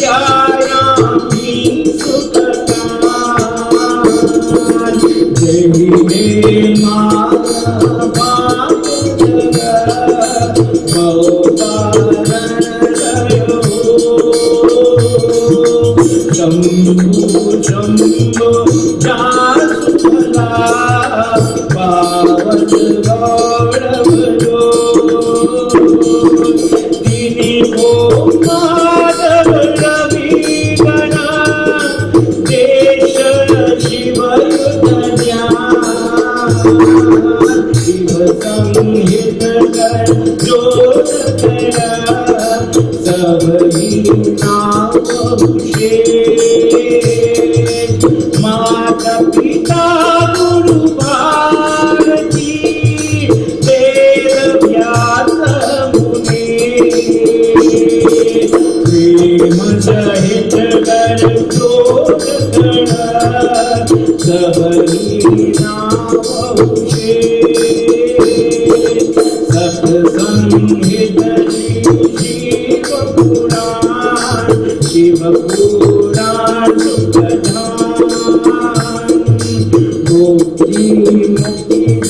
[SPEAKER 1] Yayami Sukatan Devi Mata Bhakta Jambhu Jambhu Jasupala Pavan Gauravado Dini Ko Madhav Ravi Gana Desha Shiva Yudhanya Shiva Samhita Kar Jodhaya Sabhi Navabhushe Mata Pita Guru Bharati Veda Vyasa Muni Prema Sahita Kar Jodhaya Sabhi Navabhushe Satsangita Shiva Puran Shiva Puran Sukadhan Gopta Mukidayat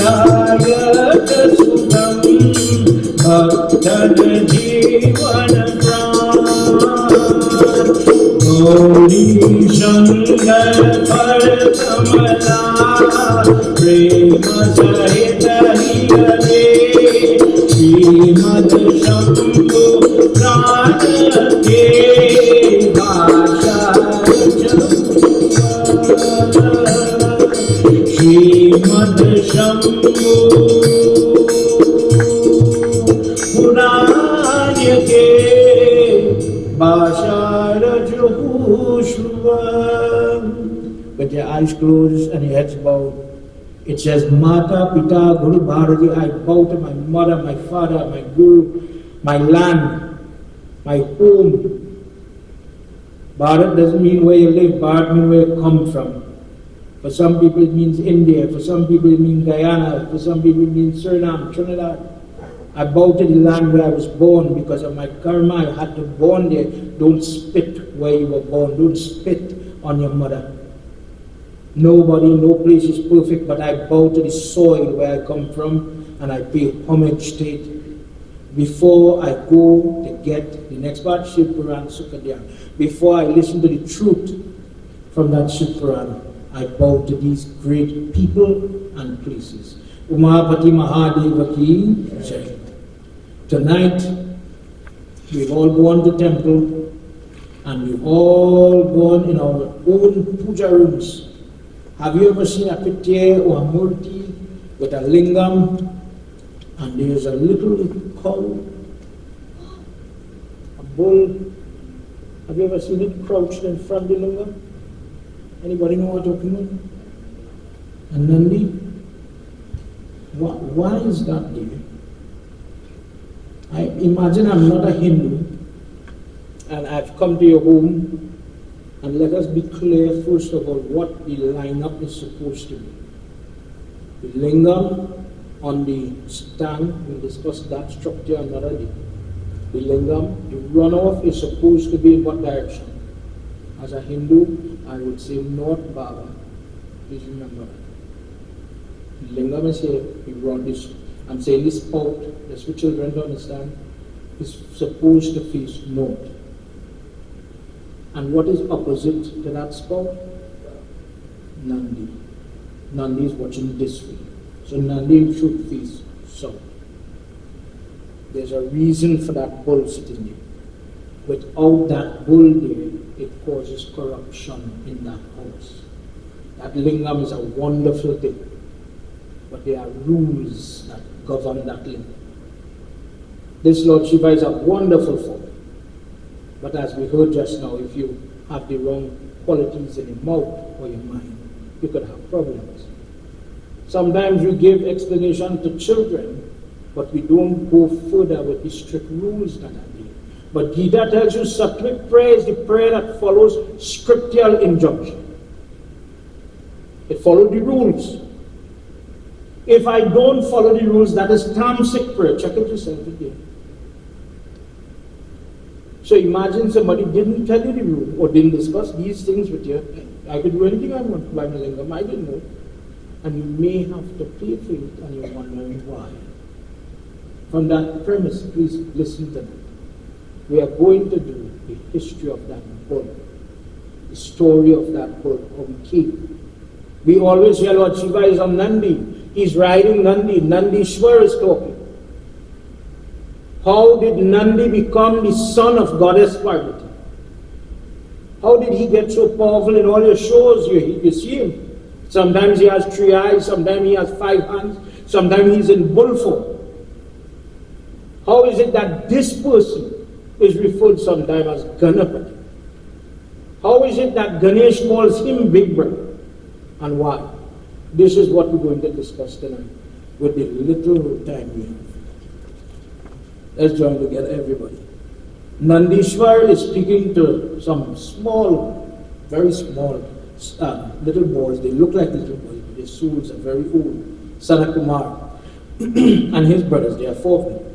[SPEAKER 1] Sudam Bhaktan Jivan Pran Gauri Shankar Kamala Prema Sahita Hiyade Srimad Shambhu Prana Ke Bhasha Srimad Shambhu Puran Ke Bhasha With your eyes closed and your heads bowed, it says, Mata, Pita, Guru Bharati, I bow to my mother, my father, my guru, my land, my home. Bharat doesn't mean where you live, Bharat means where you come from. For some people it means India, for some people it means Guyana, for some people it means Suriname, Trinidad. I bow to the land where I was born because of my karma. I had to born there. Don't spit where you were born. Don't spit on your mother. Nobody, no place is perfect, but I bow to the soil where I come from and I pay homage to it. Before I go to get the next part, Shiv Puran Sukadyan, before I listen to the truth from that Shiv Puran, I bow to these great people and places. Umapati Mahadeva ki Jai. Tonight, we've all gone to temple and we've all gone in our own puja rooms. Have you ever seen a picture or a murti with a lingam and there's a little cow, a bull? Have you ever seen it crouched in front of the lingam? Anybody know what I'm talking about? And Nandi? Why is that there? I imagine I'm not a Hindu and I've come to your home, and let us be clear first of all what the lineup is supposed to be. The lingam on the stand, we'll discuss that structure another day. The lingam, the runoff is supposed to be in what direction? As a Hindu, I would say North Baba. Please remember that. The lingam is here, we run this. I'm saying this spout, that's for children to understand, is supposed to face north. And what is opposite to that spout? Nandi. Nandi is watching this way. So Nandi should face south. There's a reason for that bull sitting there. Without that bull there, it causes corruption in that house. That lingam is a wonderful thing. But there are rules that govern that lingam. This Lord Shiva is a wonderful form. But as we heard just now, if you have the wrong qualities in your mouth or your mind, you could have problems. Sometimes we give explanation to children, but we don't go further with the strict rules that are there. But Gita tells you Sattvic prayer is the prayer that follows scriptural injunction. It follows the rules. If I don't follow the rules, that is tamasic prayer. Check it yourself again. So imagine somebody didn't tell you the rule or didn't discuss these things with you. I could do anything I want by my lingam. I didn't know. And you may have to pay for it and you're wondering why. From that premise, please listen to that. We are going to do the history of that bull, the story of that bull, how we came. We always hear Lord Shiva is on Nandi. He's riding Nandi. Nandishwar is talking. How did Nandi become the son of Goddess Parvati? How did he get so powerful in all your shows? You see him. Sometimes he has 3 eyes, sometimes he has 5 hands, sometimes he's in bull form. How is it that this person is referred sometimes as Ganapati? How is it that Ganesh calls him Big Brother? And why? This is what we're going to discuss tonight with the little time we have. Let's join together, everybody. Nandishwar is speaking to some small, very small little boys. They look like little boys, but their souls are very old. Sanakumar and his brothers, there are 4 of them.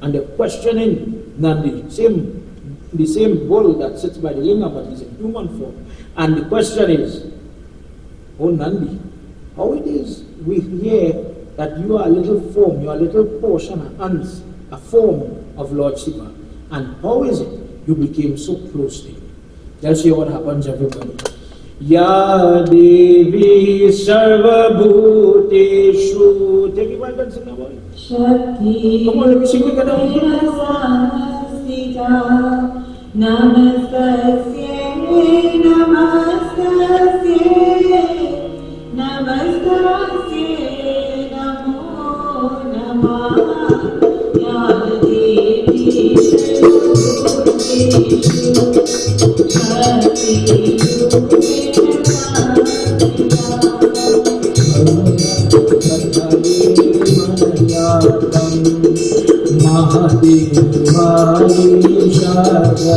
[SPEAKER 1] And they're questioning Nandi, the same bull that sits by the lingam, but he's in human form. And the question is, oh Nandi, How it is we hear that you are a little form, you are a little portion, a form of Lord Shiva. And how is it you became so close to him? Let's hear what happens, everybody. Ya Devi Sarva Bhuteshu. Take it one and sing about it.
[SPEAKER 2] Shakti.
[SPEAKER 1] Come on, let me sing it together.
[SPEAKER 2] Namastasye, namastasye, namastasye, namo namah. Ya Devi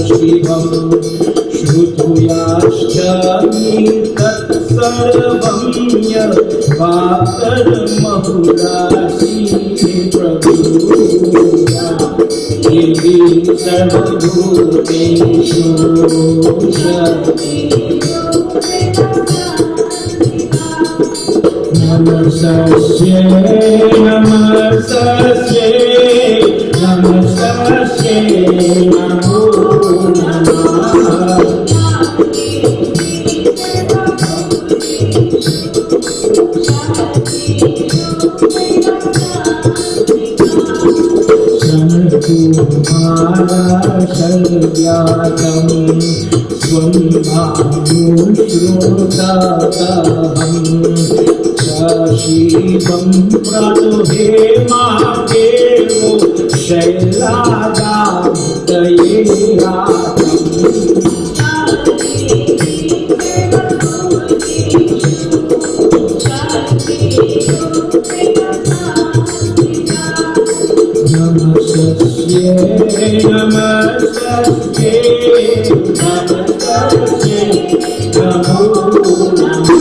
[SPEAKER 1] Shivam Shrutuyaschami Tatsarvam Yavatar Mahurasi Prabhuya Devi Sarvabhuteshu Shakti Namastasye, namastasye, namastasye, namo namah. Sankumara Shalyatam Swambhanushrotataham Shivam Pratuhe Mahadevo Shailadam Dayehatam Namastasye, namastasye, namastasye, namo namah.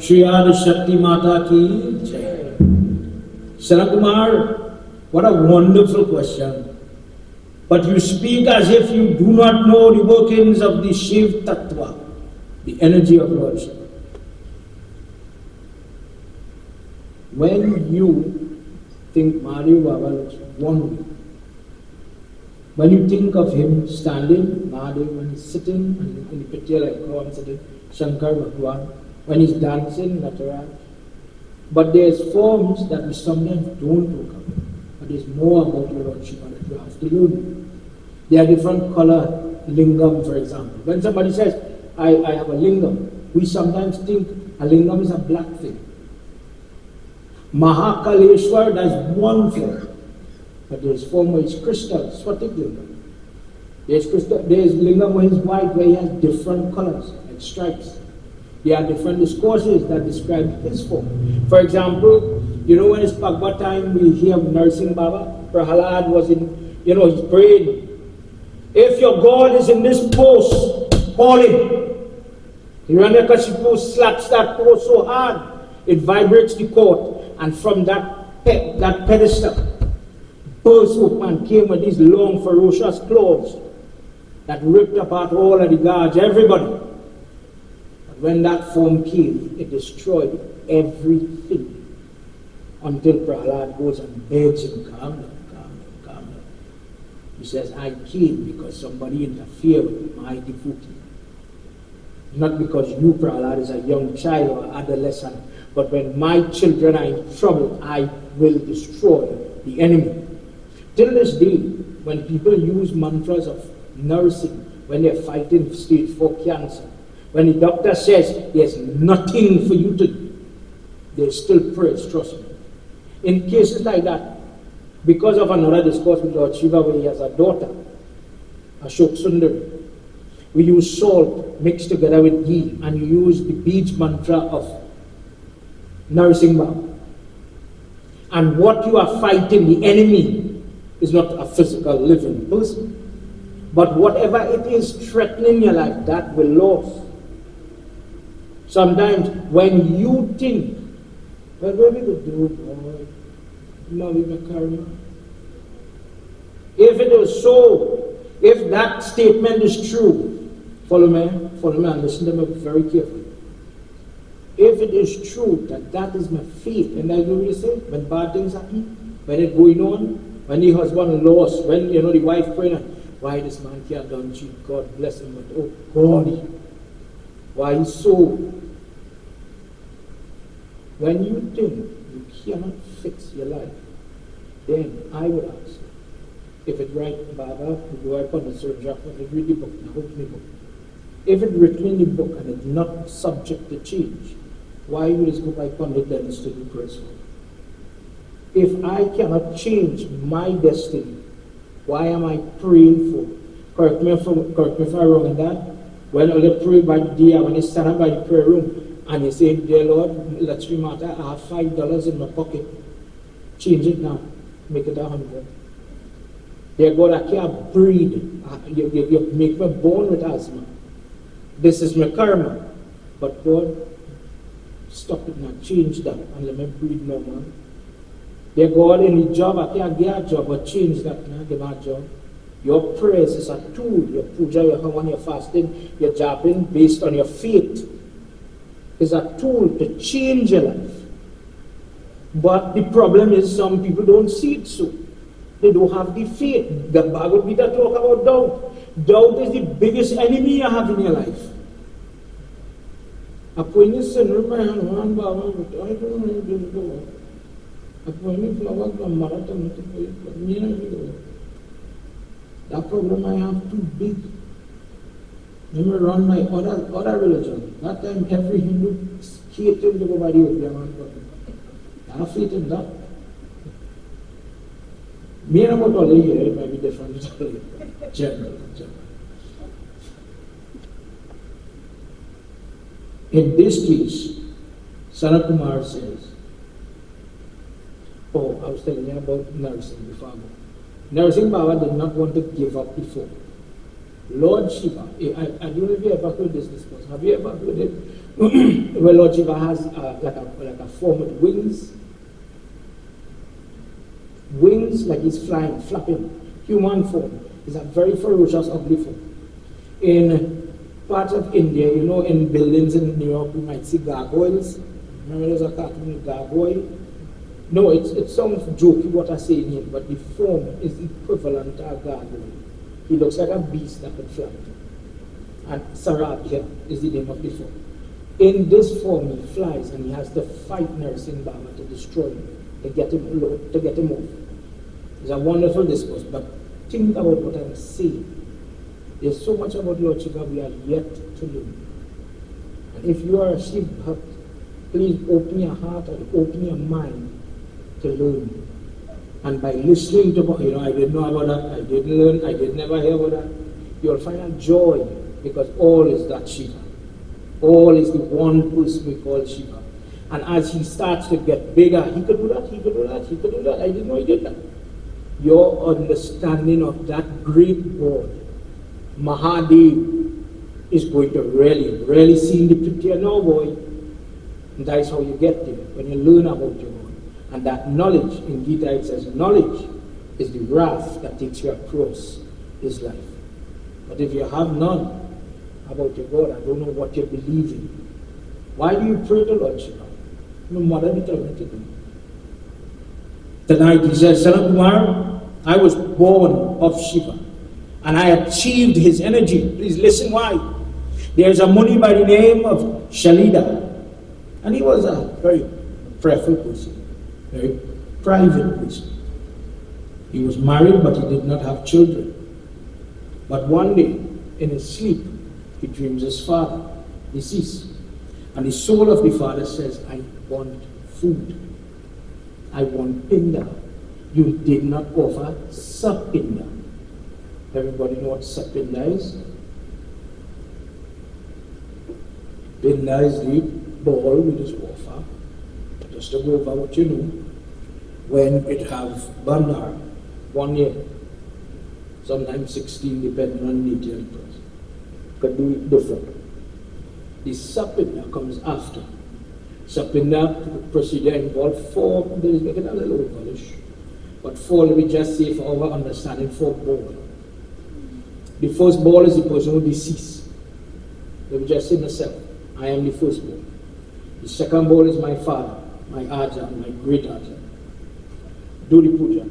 [SPEAKER 1] Shri Adi Shakti Mata ki Jai. Sarakumar, what a wonderful question. But you speak as if you do not know the workings of the Shiv Tattva, the energy of Lord Shiva. When you think Mahadev Baba looks one way, when you think of him standing, Mahadev, when he's sitting in the picture like how I'm sitting, Shankar Bhagwan, when he's dancing, Nataraj. But there's forms that we sometimes don't look at. But there's more about Lord Shiva that you have to learn. There are different color lingam, for example. When somebody says, I have a lingam, we sometimes think a lingam is a black thing. Mahakaleshwar, that's one form. But there's form where it's crystal, Swatik lingam. There's lingam where it's white, where he has different colors, like stripes. There are different discourses that describe his form. For example, you know when it's Bhagavad time, we hear Nursing Baba. Prahalad was in, he's praying. If your God is in this post, call him. Hiranyakashipu slaps that post so hard, it vibrates the court. And from that pedestal, Burswoman came with these long, ferocious claws that ripped apart all of the guards, everybody. But when that form came, it destroyed everything. Until Prahlad goes and begs him, calm down. He says, I came because somebody interfered with my devotee. Not because you, Prahlad, is a young child or adolescent, but when my children are in trouble, I will destroy the enemy. Till this day, when people use mantras of nursing, when they're fighting stage 4 cancer, when the doctor says there's nothing for you to do, they still praise, trust me. In cases like that, because of another discourse with Lord Shiva where he has a daughter, Ashok Sundari, we use salt mixed together with ghee, and you use the beach mantra of Nursing Baba. And what you are fighting, the enemy, is not a physical living person. But whatever it is threatening your life, that will lose. Sometimes when you think, well, what we could do, boy? Mommy, my karma. If it is so, if that statement is true, follow me and listen to me very carefully. If it is true that that is my faith, and I do you say, when bad things happen, when it's going on, when the husband lost, when the wife praying, why this man can't done cheat, God bless him, but oh God, why he's so? When you think you cannot fix your life, then I would ask, if it right, Baba, do I put the surgery up and read the book, now open the book. If it's written in the book and it's not subject to change, why would it go by Pandit Dennis to do praise for? If I cannot change my destiny, why am I praying for? Correct me if I'm wrong in that. When I pray by the day, when I stand up by the prayer room and you say, dear Lord, let's remember, I have $5 in my pocket. Change it now. Make it 100. Dear God, I can't breathe. You make me born with asthma. This is my karma. But God, stop it now. Change that and let me breathe normal. Dear God, in the job, I can't get a job, but change that now. Give me a job. Your prayers is a tool. Your puja, your hawan, your fasting, your jabbing based on your faith is a tool to change your life. But the problem is some people don't see it so. They don't have the faith. The Bhagavad Gita talk about doubt. Doubt is the biggest enemy you have in your life. When you sin, remember, I don't know this door. When you flower the marathon, that problem I have too big. Let me run my other religion. That time every Hindu hated to go by the Opium. I have faith in that. Me and about all the year, it might be different. General. In this case, Sanat Kumar says, I was telling you about nursing before. Nursing Baba did not want to give up before. Lord Shiva, I don't know if you ever heard this discourse. Have you ever heard it? Where Lord Shiva has like a form with wings. Wings like he's flying, flapping. Human form. It's a very ferocious, ugly form. In parts of India, in buildings in New York, you might see gargoyles. Remember there's a cartoon gargoyle? No, it sounds jokey what I say in here, but the form is equivalent to a gargoyle. He looks like a beast that could fly. And Sarabhya is the name of the form. In this form, he flies and he has to fight Nursing Baba to destroy him, to get him off. It's a wonderful discourse, but think about what I'm saying. There's so much about Lord Shiva we are yet to learn. And if you are a Shiv Bhakt, please open your heart and open your mind to learn. And by listening to, I didn't know about that, I didn't learn, I did never hear about that, you'll find a joy because all is that Shiva. All is the one person we call Shiva. And as he starts to get bigger, he could do that, he could do that, he could do that. I didn't know he did that. Your understanding of that great God, Mahadev, is going to really see the picture now, boy. And that is how you get there, when you learn about your God. And that knowledge, in Gita it says, knowledge is the raft that takes you across this life. But if you have none about your God, I don't know what you believe in. Why do you pray to Lord Shiva? No mother will tell me to do. Tonight he says, Sanat Kumar, I was born of Shiva and I achieved his energy. Please listen why. There's a Muni by the name of Shalida, and he was a very prayerful person, very private person. He was married, but he did not have children. But one day, in his sleep, he dreams his father deceased. And the soul of the father says, I want food. I want pinda. You did not offer sapinda. Everybody know what sapinda is? Pinda is the ball we just offer, just to go over what you know, when it have bandar, 1 year, sometimes 16, depending on nature of the person. Could do it different. The sapinda comes after. Sapinda procedure involves 4, there is making a little ovalish. But fall, we just say for our understanding, 4 ball. The first ball is the person who deceased. They will just say myself, I am the first ball. The second ball is my father, my Aja, my great Aja. Do the puja,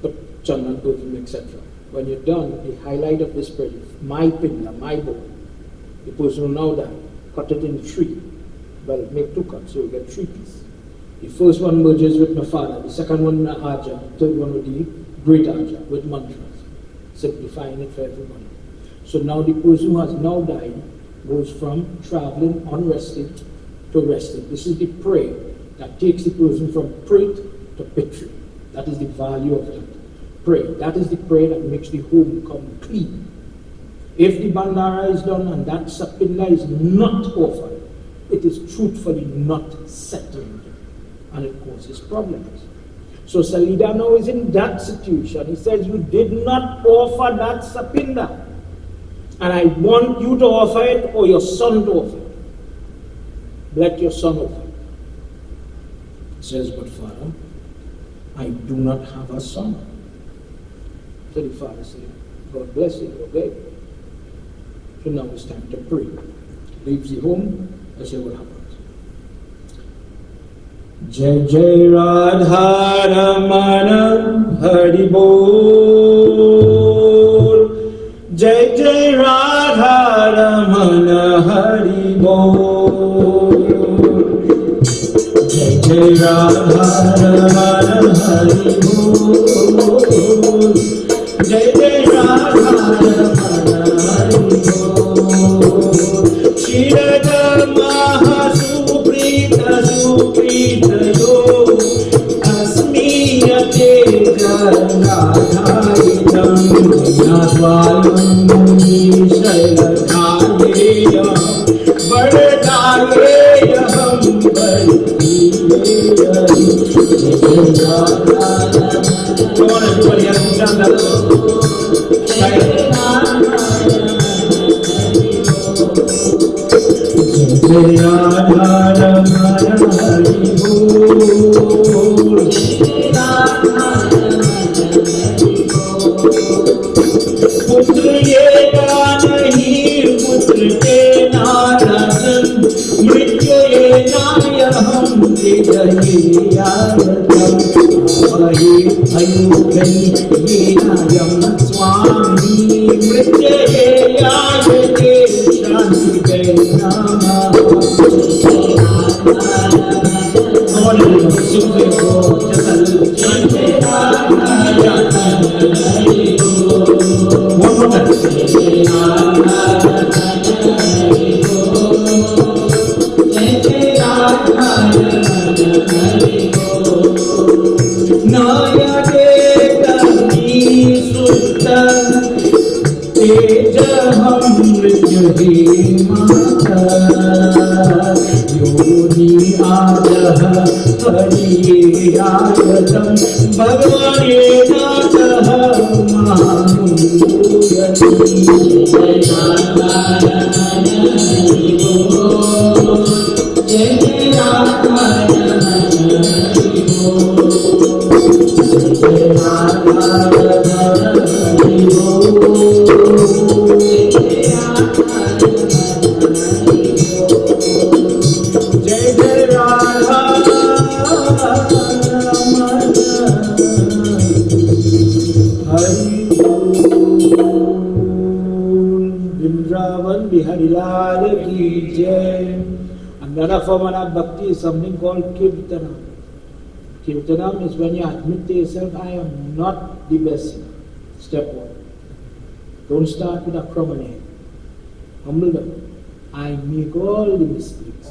[SPEAKER 1] put chandan, perfume, etc. When you're done, the highlight of this prayer, my pinda, my ball. The person who now die, cut it in 3. Well, make 2 cuts, so you get 3 pieces. The first one merges with my father, the second one with my Aja, the third one with the great Aja, with mantras, simplifying it for everybody. So now the person who has now died goes from traveling unrested to rested. This is the prayer that takes the person from prit to pitri. That is the value of that prayer. That is the prayer that makes the home come clean. If the bandara is done and that sapinda is not offered, it is truthfully not settled and it causes problems. So Salida now is in that situation. He says, you did not offer that sapinda. And I want you to offer it or your son to offer it. Let your son offer it. He says, but Father, I do not have a son. So the father said, God bless you, okay? So now it's time to pray. Leaves the home, let's see what happens. Jai Jai Radha Ramana Hari Bol. Jai Jai Radha Ramana Hari Bol. Jai Jai Radha Ramana Hari Bol. Jai Jai Radha Ramana Hari Bol. Shirada Maha Suprita Suprita Yo Asmiyate Janadhaitam Yadvalam Shailakhayeya Vardhayeya Ham Vardhiyeya. Come on everybody, have you done that? Jai Radha Ramana Hari Bol. पुत्र ये नाहि पुत्र के नारदन मृत्यु ये नायहम विदयेयायतम वही अयुगनि ये नायम स्वामी मृत्यु ये यायते शांति के नामा और सुख को जगल जय Radha one more time. Naya Dekani Sutta Tejaham Mrityuhi Mata Yoni Ajaha Hariyayatam Bhagavane Nataha Mahanuyati. Jai Radha Ramana Hari Bol. Jai Jai Radha Ramana Hari Bol. Jai Radha Ramana Hari Bol. Jai Radha Bihari Lal ki jai. Another form of bhakti is something called Kirtanam. Kirtanam is when you admit to yourself, I am not the best singer. Step 1. Don't start with a crumb head. Humble down. I make all the mistakes.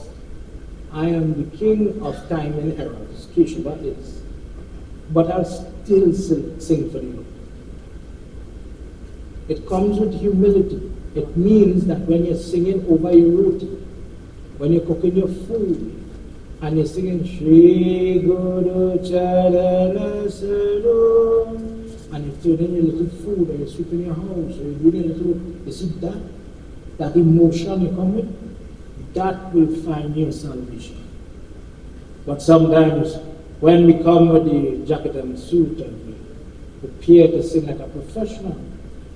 [SPEAKER 1] I am the king of time and errors. Keshava is. But I'll still sing for you. It comes with humility. It means that when you're singing over your roti, when you're cooking your food, and you're singing Shri Guru Charana Saro, and you're turning your little food, or you're sweeping your house, or you're doing a little, you see that emotion you come with, that will find your salvation. But sometimes, when we come with the jacket and suit, and prepare to sing like a professional.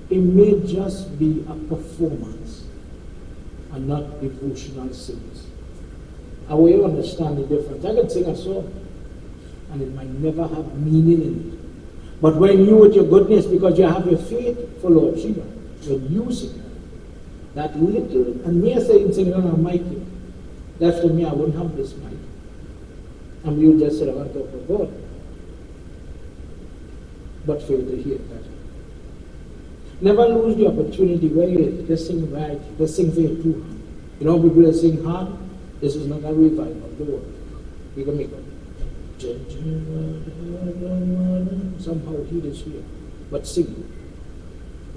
[SPEAKER 1] It may just be a performance and not devotional sings. I will understand the difference. I can sing a song and it might never have meaning in it. But when you with your goodness, because you have your faith for Lord Shiva, when you sing that little, and me saying singing on a mic here, left to me, I wouldn't have this mic. And we would just sit around and talk about God. But fail to hear that. Never lose the opportunity where you just sing right, just sing for your two hands. You know, people that sing hard, this is not a revival. The word. You can make it. Somehow he is here. But sing.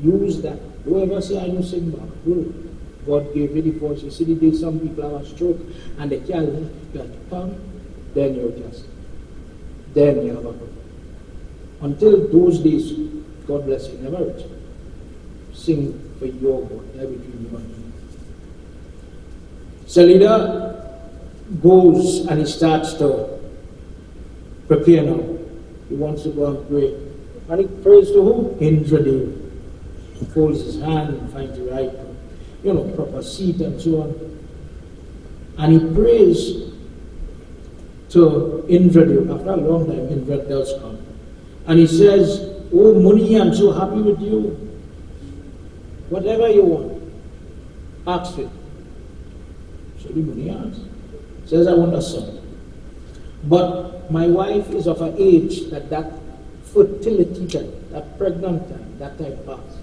[SPEAKER 1] Use that. Don't ever say I don't sing back. No. God gave you the voice. You see the day some people have a stroke and they can't, you have to come, then you're just. Then you have a problem. Until those days, God bless you, never reach. Sing for your God, between you and him. So leader goes and he starts to prepare now. He wants to go and pray. And he prays to who? Indra Devi. He folds his hand and finds the right, proper seat and so on. And he prays to Indra Devi. After a long time, Indra does come. And he says, "Oh Muni, I'm so happy with you. Whatever you want, ask it." So the Muni asks. Says, "I want a son. But my wife is of an age that fertility time, that pregnant time, that time passed.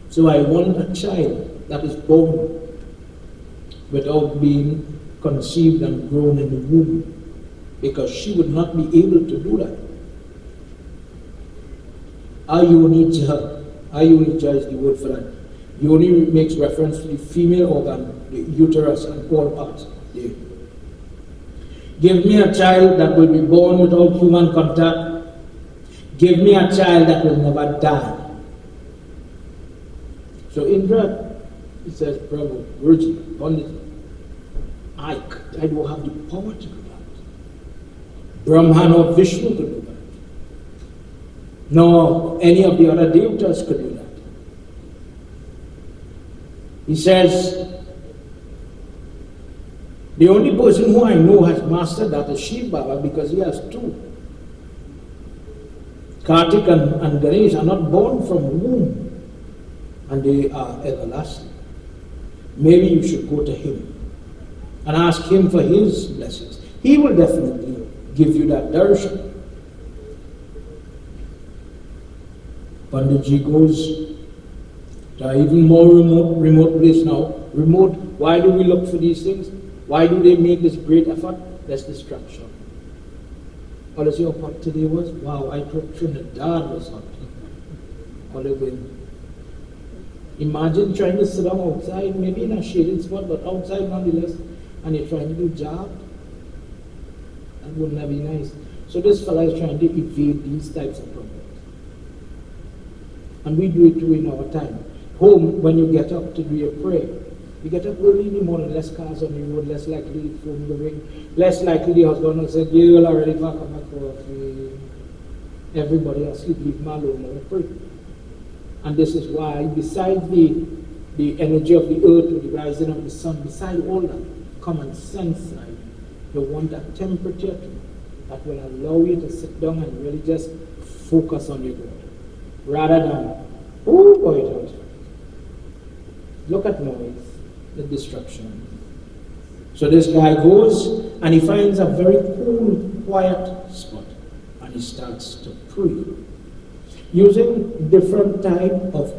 [SPEAKER 1] So I want a child that is born without being conceived and grown in the womb, because she would not be able to do that." Ayunija is the word for that. Yoni makes reference to the female organ, the uterus and all parts. Yeah. Give me a child that will be born without human contact. Give me a child that will never die. So Indra, he says, "Bravo, Virgin, Pandit, I don't have the power to do that. Brahman or Vishnu could do that. No, any of the other devatas could do that." He says, "The only person who I know has mastered that is Shiv Baba, because he has two. Kartik and Ganesh are not born from womb, and they are everlasting. Maybe you should go to him and ask him for his blessings. He will definitely give you that darshan." Panditji goes to an even more remote place now. Remote, why do we look for these things? Why do they make this great effort? That's distraction. All I say, "Oh, what today was? Wow, I thought Trinidad was hot." All the wind. Imagine trying to sit down outside, maybe in a shaded spot, but outside nonetheless, and you're trying to do job. That wouldn't have been nice. So this fellow is trying to evade these types of problems. And we do it too in our time. Home, when you get up to do your prayer, you get up early in the morning, less cars on the road, less likely the phone will ring, less likely the husband will say, "Girl, already back on my coffee." Everybody asleep, leave me alone, let me pray. And this is why, besides the energy of the earth or the rising of the sun, beside all that common sense side, you want that temperature that will allow you to sit down and really just focus on your God. Rather than, "Oh boy, don't." Look at noise, the destruction. So this guy goes and he finds a very cool, quiet spot and he starts to pray. Using different type of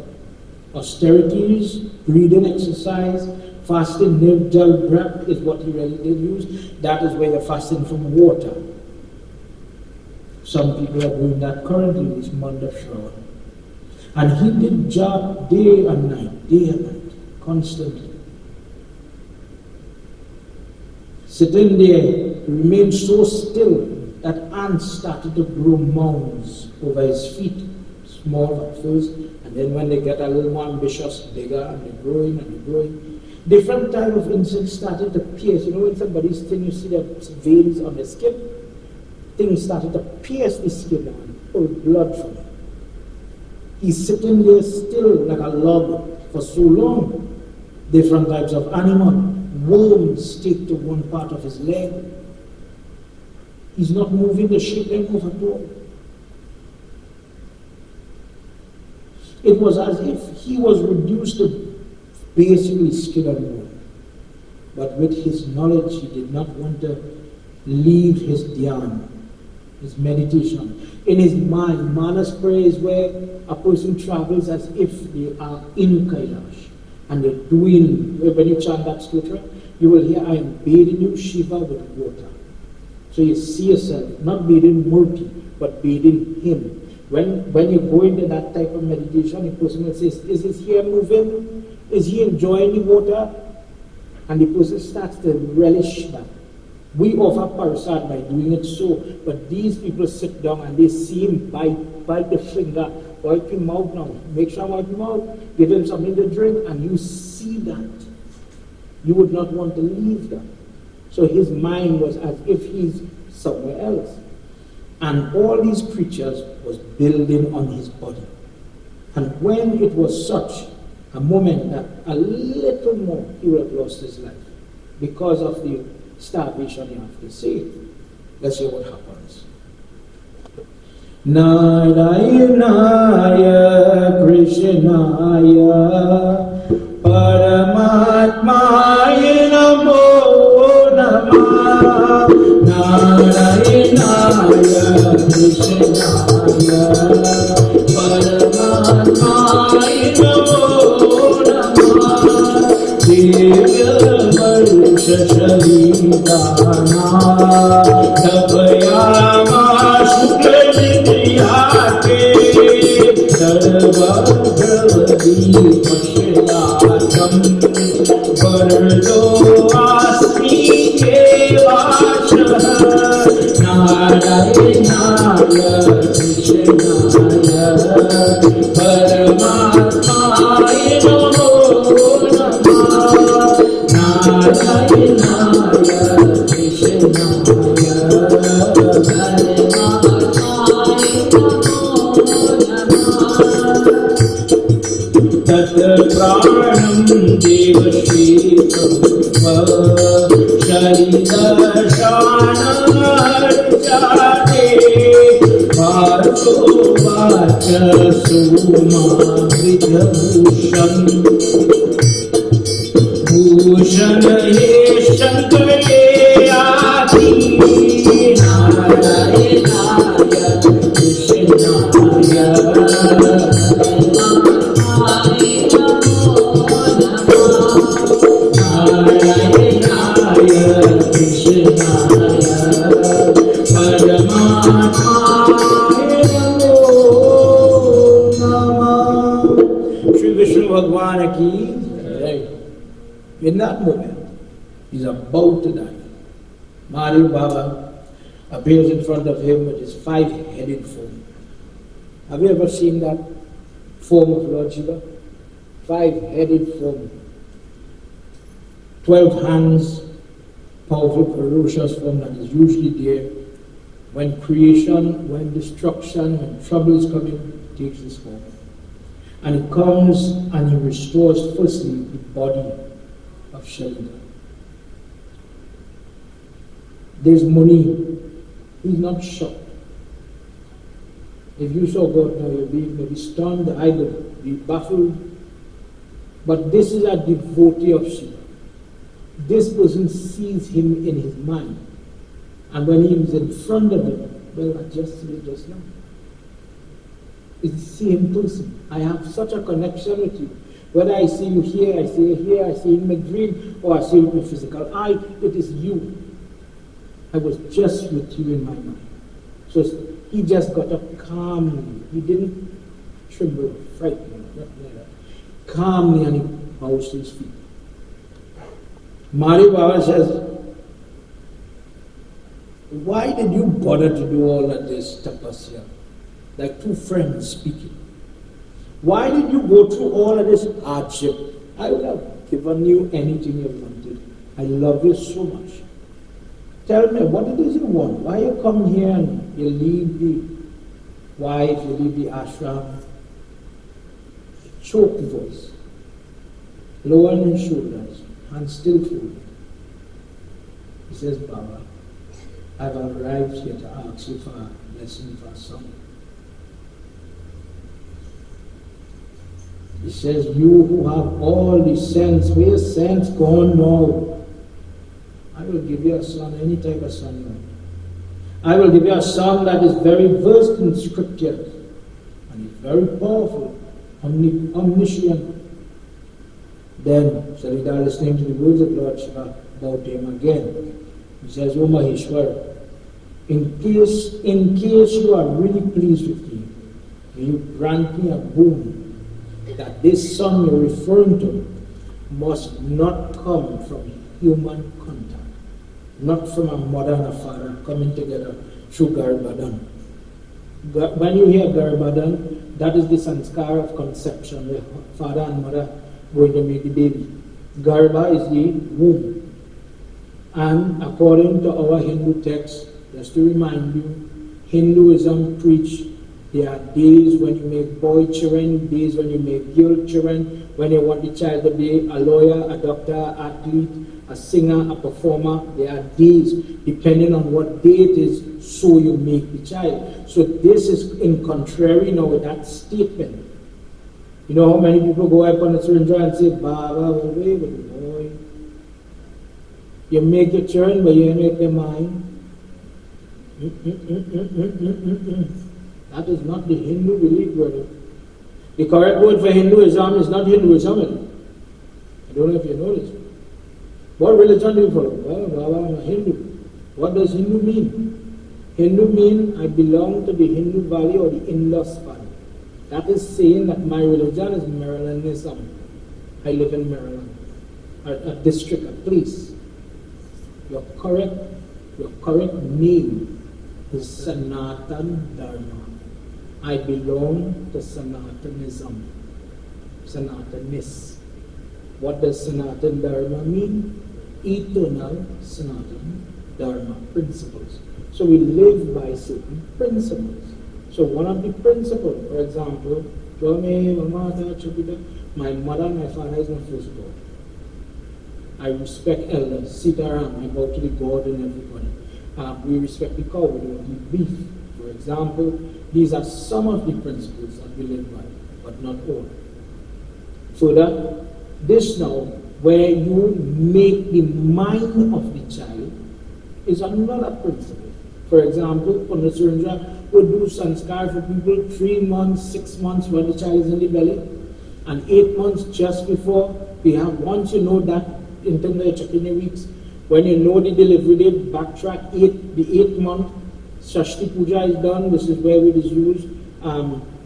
[SPEAKER 1] austerities, breathing exercise, fasting, nirjal breath is what he really did use. That is where you're fasting from water. Some people are doing that currently this month of Shravan. And he did job day and night, constantly. Sitting there, he remained so still that ants started to grow mounds over his feet, small at first, and then when they get a little more ambitious, bigger, and they're growing and they're growing. Different type of insects started to pierce. You know when somebody's thin, you see the veins on the skin? things started to pierce the skin and pull blood from it. He's sitting there still like a log for so long. Different types of animal, worms stick to one part of his leg. He's not moving, the ship didn't move at all. It was as if he was reduced to basically skin and bone. But with his knowledge, he did not want to leave his dhyan, his meditation. In his mind, Manas prayer is where a person travels as if they are in Kailash. And they're doing, when you chant that sutra, you will hear, I am bathing you, Shiva, with water. So you see yourself, not bathing Murti, but bathing him. When you go into that type of meditation, the person will say, is his hair moving? Is he enjoying the water? And the person starts to relish that. We offer parasad by doing it so, but these people sit down and they see him bite the finger, wipe him out now, make sure I wipe him out, give him something to drink, and you see that. You would not want to leave that. So his mind was as if he's somewhere else. And all these creatures was building on his body. And when it was such a moment that a little more he would have lost his life because of the starvation you have to see. Let's see what happens. Narayana Krishnaya Paramatmaya Namo Namah Narayana Krishnaya Paramatmaya Namo Namah Divya Varsha Sharidana Tapayama Shukla Nidriyate Sarvabhavati Pashyatam Vardo Asmi Kevashah Narayanaya Krishnaya Paramatmaya Namo Narayanaya Krishnaya Tatra pranam devashekam Sharidashanarjate Bharto vacha suma vidhabhusham Bhushan he shankare adi Narayanaya Krishnaya Narayanaya Krishnaya Paramatmaya Namo Namah. Shri Vishnu Bhagwan ki right. In that moment, he's about to die. Mahadev Baba appears in front of him with his five-headed form. Have you ever seen that form of Lord Shiva? Five-headed form. 12 hands, powerful, ferocious form that is usually there. When creation, when destruction, when trouble is coming, it takes this form. And he comes and he restores firstly the body of Sharida. There's money. He's not shocked. If you saw God now, you'll be maybe stunned, I would be baffled. But this is a devotee of Shiva. This person sees him in his mind. And when he is in front of him, well, I just see it just now. It's the same person. I have such a connection with you. Whether I see you here, I see you here, I see you in my dream, or I see you with my physical eye, it is you. I was just with you in my mind. So he just got up calmly. He didn't tremble, frighten, nothing like that. Calmly, and he bows to his feet. Mahadev Baba says, why did you bother to do all of this tapasya? Like two friends speaking. Why did you go through all of this hardship? I would have given you anything you wanted. I love you so much. Tell me, what it is you want? Why you come here and you leave the wife, you leave the ashram? Choked voice, lowering his shoulders, and still folded. He says, Baba, I've arrived here to ask you for a blessing for a son. He says, you who have all the sense, where's sense gone now? I will give you a son, any type of son you want. I will give you a son that is very versed in scripture, and he's very powerful, omniscient. Then Sarita, listening to the words of Lord Shiva, bowed to him again. He says, O Maheshwar, in case you are really pleased with me, will you grant me a boon that this son you're referring to must not come from human contact, not from a mother and a father coming together through Garbhadan. When you hear Garbhadan, that is the sanskar of conception, the father and mother going to make the baby. Garbha is the womb. And according to our Hindu text, just to remind you, Hinduism preach there are days when you make boy children, days when you make girl children, when you want the child to be a lawyer, a doctor, athlete, a singer, a performer. There are days, depending on what day it is, so you make the child. So this is in contrary now with that statement. You know how many people go up on the syringe and say, Baba, wait with the boy. You make your children, but you make them mine. That is not the Hindu belief, brother. The correct word for Hinduism is not Hinduism. I don't know if you know this. What religion do you follow? Well, Baba, I'm a Hindu. What does Hindu mean? Hindu means I belong to the Hindu Valley or the Indus Valley. That is saying that my religion is Marylandism. I live in Maryland. A district, a place. Your correct name is Sanatan Dharma. I belong to Sanatanism. Sanatanis. What does Sanatan Dharma mean? Eternal Sanatan Dharma principles. So we live by certain principles. So one of the principles, for example, my mother and my father is my first God. I respect elders, Sitaram, I bow to the God and everybody. We respect the cow, we don't eat beef. For example, these are some of the principles that we live by, but not all. So that this now, where you make the mind of the child, is another principle. For example, Punasaranja would do sanskar for people 3 months, 6 months when the child is in the belly, and 8 months just before. We have, once you know that, in terms of your chakini weeks, when you know the delivery date, backtrack the 8th month, Shashti Puja is done. This is where we use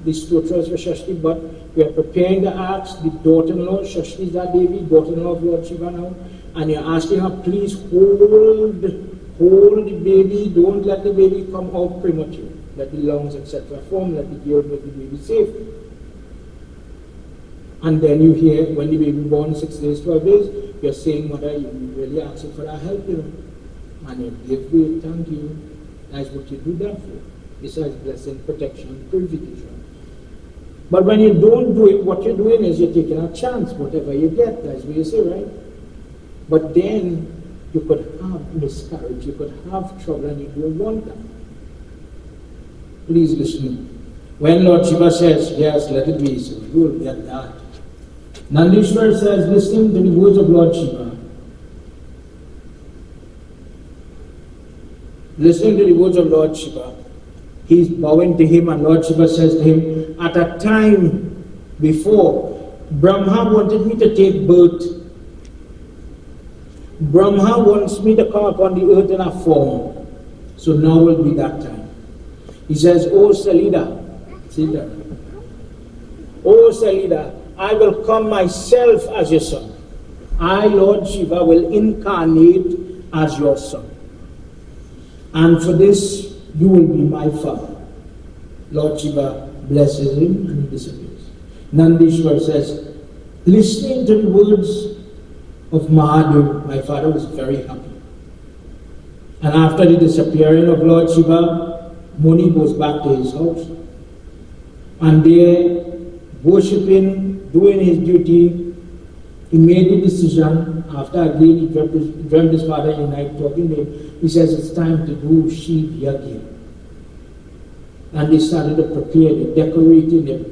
[SPEAKER 1] the stotras for Shashti, but we are preparing to ask the daughter-in-law, Shashti is that Devi, daughter-in-law of Lord Shiva now, and you're asking her, please hold the baby, don't let the baby come out premature. Let the lungs, etc. form, let the gear make the baby safe. And then you hear, when the baby born 6 days, 12 days, you're saying, Mother, you really asking for our help, you know. And you give way, thank you. That's what you do that for. Besides blessing, protection, purification. But when you don't do it, what you're doing is you're taking a chance, whatever you get, that's what you say, right? But then you could have miscarriage, you could have trouble, and you don't want that. Please listen. When Lord Shiva says, yes, let it be so, you will get that. Nandishwar says, listening to the words of Lord Shiva, listening to the words of Lord Shiva, he's bowing to him, and Lord Shiva says to him, at a time before, Brahma wanted me to take birth. Brahma wants me to come upon the earth in a form. So now will be that time. He says, O Salida, see that? O Salida, I will come myself as your son. I, Lord Shiva, will incarnate as your son. And for this, you will be my father. Lord Shiva blesses him and he disappears. Nandishwar says, listening to the words of Mahadev, my father was very happy. And after the disappearing of Lord Shiva, Muni goes back to his house. And there, worshipping, doing his duty, he made the decision, after again he dreamt his father in the night talking to him, he says it's time to do Shiv Yagna. And they started to prepare, they're decorating, they're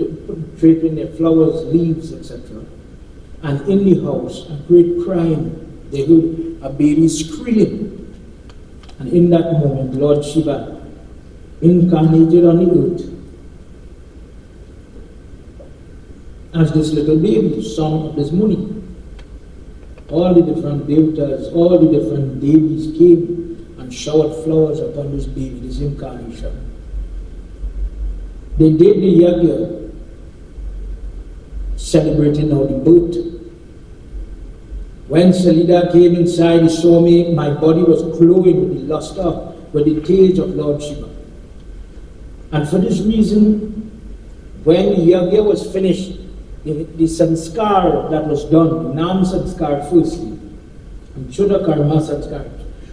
[SPEAKER 1] draping their flowers, leaves, etc. And in the house, a great crying, they heard a baby screaming. And in that moment, Lord Shiva incarnated on the earth as this little baby, son of this Muni. All the different devatas, all the different Devis came and showered flowers upon this baby, this incarnation. They did the Yagna, celebrating now the birth. When Salida came inside, he saw me, my body was glowing with the luster, with the tails of Lord Shiva. And for this reason, when the Yagna was finished, the sanskar that was done, Nam sanskar firstly, and Chuda karma sanskar.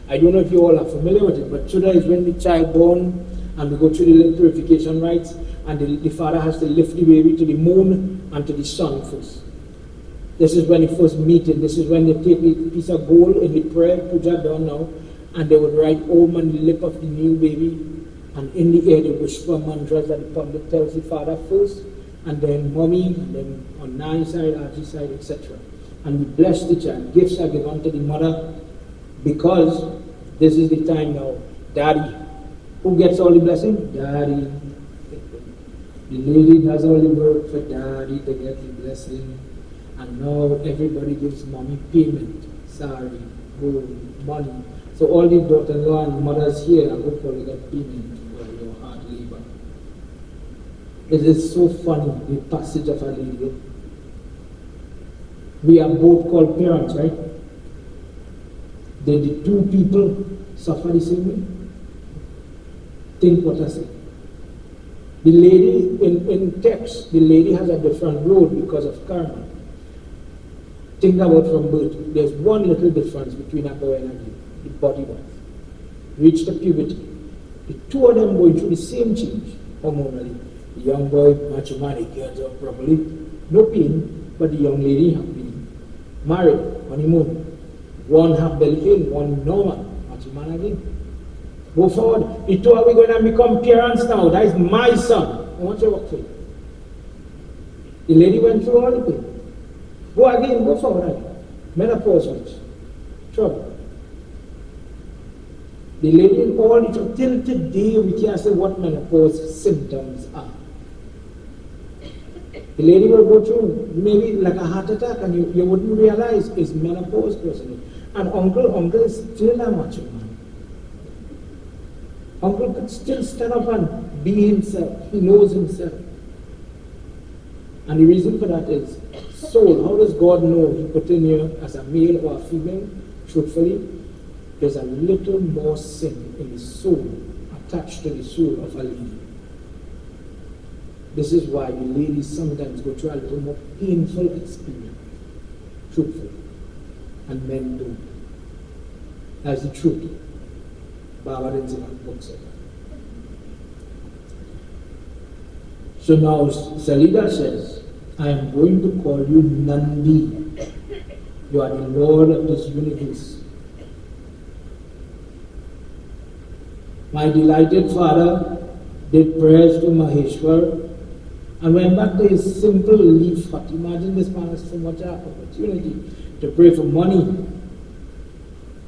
[SPEAKER 1] I don't know if you all are familiar with it, but Chuda is when the child born, and we go through the little purification rites, and the father has to lift the baby to the moon and to the sun first. This is when the first meeting, this is when they take a piece of gold in the prayer, puja done now, and they would write Om on the lip of the new baby, and in the air they whisper mantras that the public tells the father first, and then mommy, and then on Nani side, Aji side, etc. And we bless the child. Gifts are given to the mother, because this is the time now. Daddy. Who gets all the blessing? Daddy. The lady does all the work for daddy to get the blessing. And now everybody gives mommy payment, sari, gold, money. So all the daughter-in-law and mothers here are hopefully get payment for your hard labor. It is so funny, the passage of a lady. We are both called parents, right? Did the two people suffer the same way? Think what I say. The lady, in text, the lady has a different road because of karma. Think about from birth. There's one little difference between a boy and a girl, the body wise. Reach the puberty. The two of them going through the same change hormonally. The young boy, macho man, he gets up properly. No pain, but the young lady have pain. Married, honeymoon. One have belly pain, one normal. Macho man again. Go forward. The two are we going to become parents now. That is my son. I want you to work for you. The lady went through all the pain. Go again, go forward. Menopause was trouble. The lady in all the trouble. Till today we can't say what menopause symptoms are. The lady will go through maybe like a heart attack and you wouldn't realize it's menopause personally. And uncle is still a macho man. Uncle could still stand up and be himself. He knows himself. And the reason for that is soul. How does God know He put in you as a male or a female? Truthfully, there's a little more sin in the soul, attached to the soul of a lady. This is why the ladies sometimes go through a little more painful experience. Truthfully. And men don't. That's the truth. Baba didn't say that book said that. So now Salida says, I am going to call you Nandi. You are the Lord of this universe. My delighted father did prayers to Maheshwar and went back to his simple leaf hut. Imagine this man has so much opportunity to pray for money.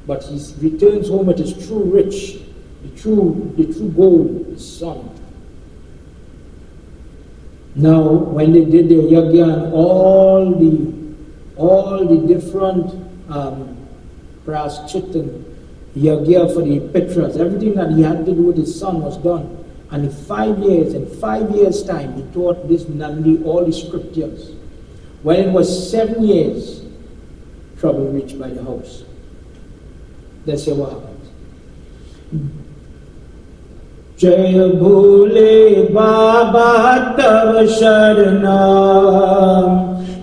[SPEAKER 1] But he returns home with his true rich, the true gold, his son. Now, when they did their Yagna, all the different praschittan, Yagna for the Petras, everything that he had to do with his son was done. And in 5 years' time, he taught this Nandi all the scriptures. When it was 7 years, trouble reached by the house. Let's see what happens. Jai Bhole Baba Tav Sharanam.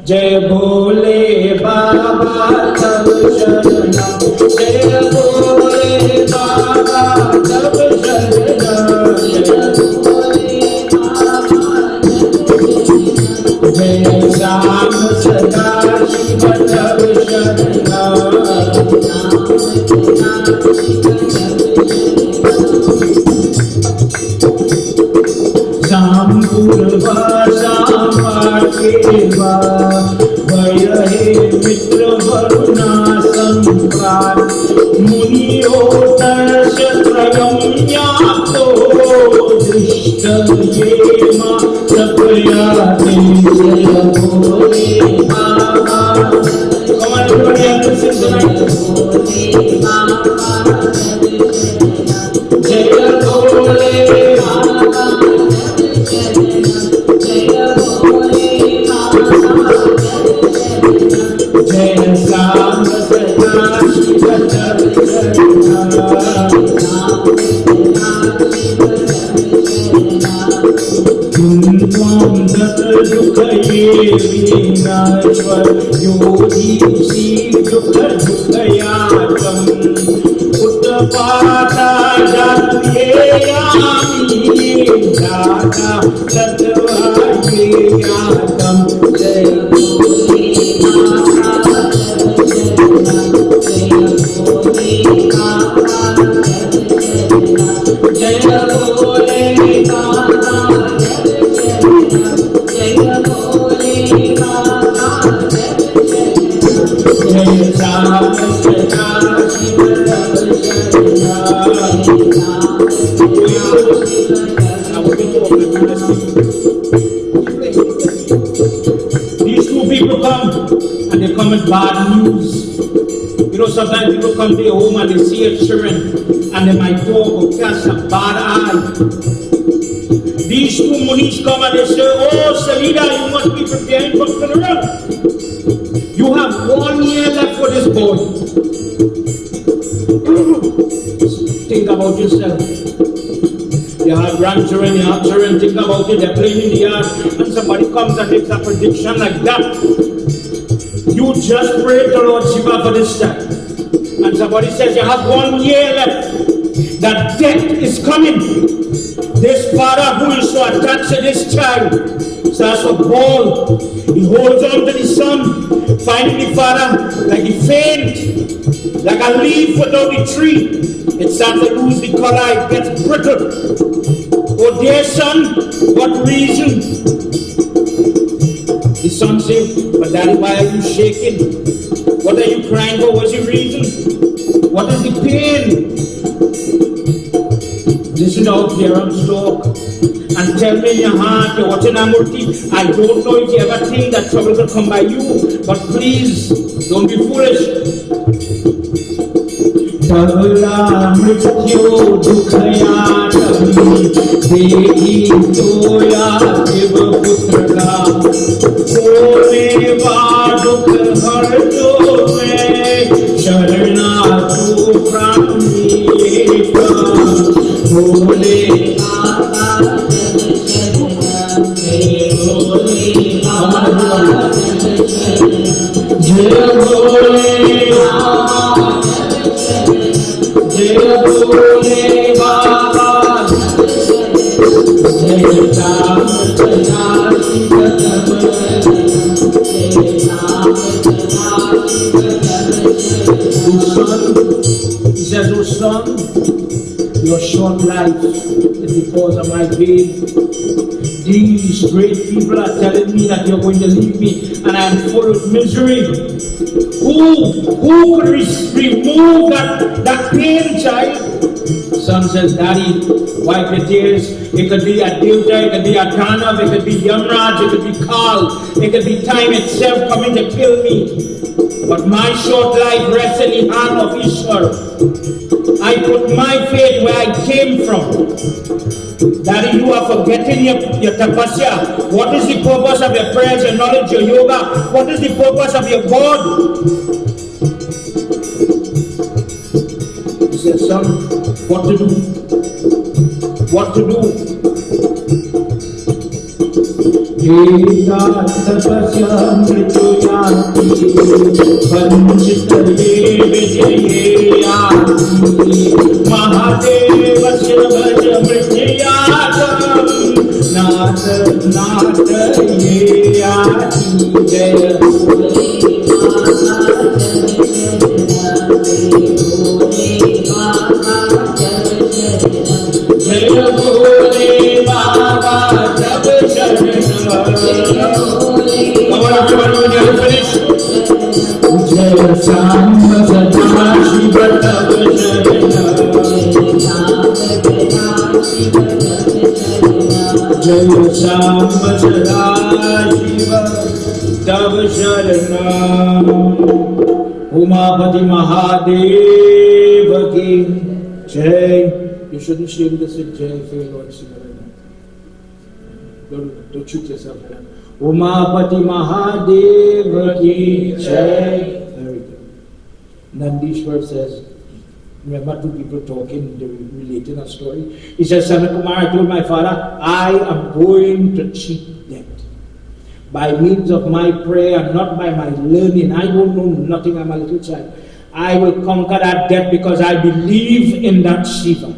[SPEAKER 1] Jai Bhole Baba Tav Sharanam. Jai Bhole Baba Sam Sada Shiva Tav Sharana Sampurva Sampakeva Vayahe Mitra Varuna Samprat Muniyo Tarshatrayam Yato Drishta Yema Tapayate Jaya Bhole Baba. Come on everybody, have to sing tonight. Jaya Bhole Baba. Jaya Sam Sada Shiva Tav Tum Dat Dukhaye Vinashwar Yogi Shiv Dukha Dukhayatam Uttapata Jatye Yami Dada Tatvaye Yatam Jaya These two people come and they come with bad news. You know, sometimes people come to your home and they see your children and they might talk or cast a bad eye. These two munis come and they say, oh, Salida, you must be preparing for funeral. You have 1 year left for this boy. Think about yourself. You have grandchildren, you have children, think about it, they're playing in the yard, and somebody comes and makes a prediction like that. You just pray to Lord Shiva for this time. And somebody says you have 1 year left. That death is coming. This father who is so attached to this child starts to bawl. He holds on to the son. Finally, the father, like he faint, like a leaf without the tree. It starts to lose the color, it gets brittle. Oh dear son, what reason? The son says, but daddy, why are you shaking? What are you crying for? What's the reason? What is the pain? Listen out, parents talk. And tell me in your heart, you're watching Amurti. I don't know if you ever think that trouble will come by you, but please, don't be foolish. Tavla mrityo dukhaya tavi Devi toya Shiva putraka Kone va dukh harto mein Sharana tu pranita Bole Baba Jai Bole Jai Bole Baba Jai Ram Jaya Shiva He says, oh son, your short life is because of my grave. These great people are telling me that you're going to leave me and I am full of misery. Who could remove that pain, child? Son says, Daddy, wipe your tears. It could be a Devta, it could be a Danav, it could be Yamraj, it could be Kal, it could be time itself coming to kill me. But my short life rests in the hand of Ishwar. I put my faith where I came from. Daddy, you are forgetting your tapasya. What is the purpose of your prayers, your knowledge, your yoga? What is the purpose of your God? He says, son, what to do? What to do? Eka tapasya mrituyati Vanchitaye vijayeyati Mahadeva Shivaja mrityatam नाथ ये आती जय भोले बाबा जब शरण जय श्याम सदा शिव तब जय श्याम सदा शिव तब शरण उमापति महादेव की जय. You shouldn't shave this with jai for your Lord Shiva. Don't shoot yourself like that. Umapati Mahadev ki jai. Very good. Nandishwar says, remember two people talking, they were relating a story. He says, Sanat Kumar, I told my father, I am going to cheat death. By means of my prayer and not by my learning. I don't know nothing, I'm a little child. I will conquer that death because I believe in that Shiva.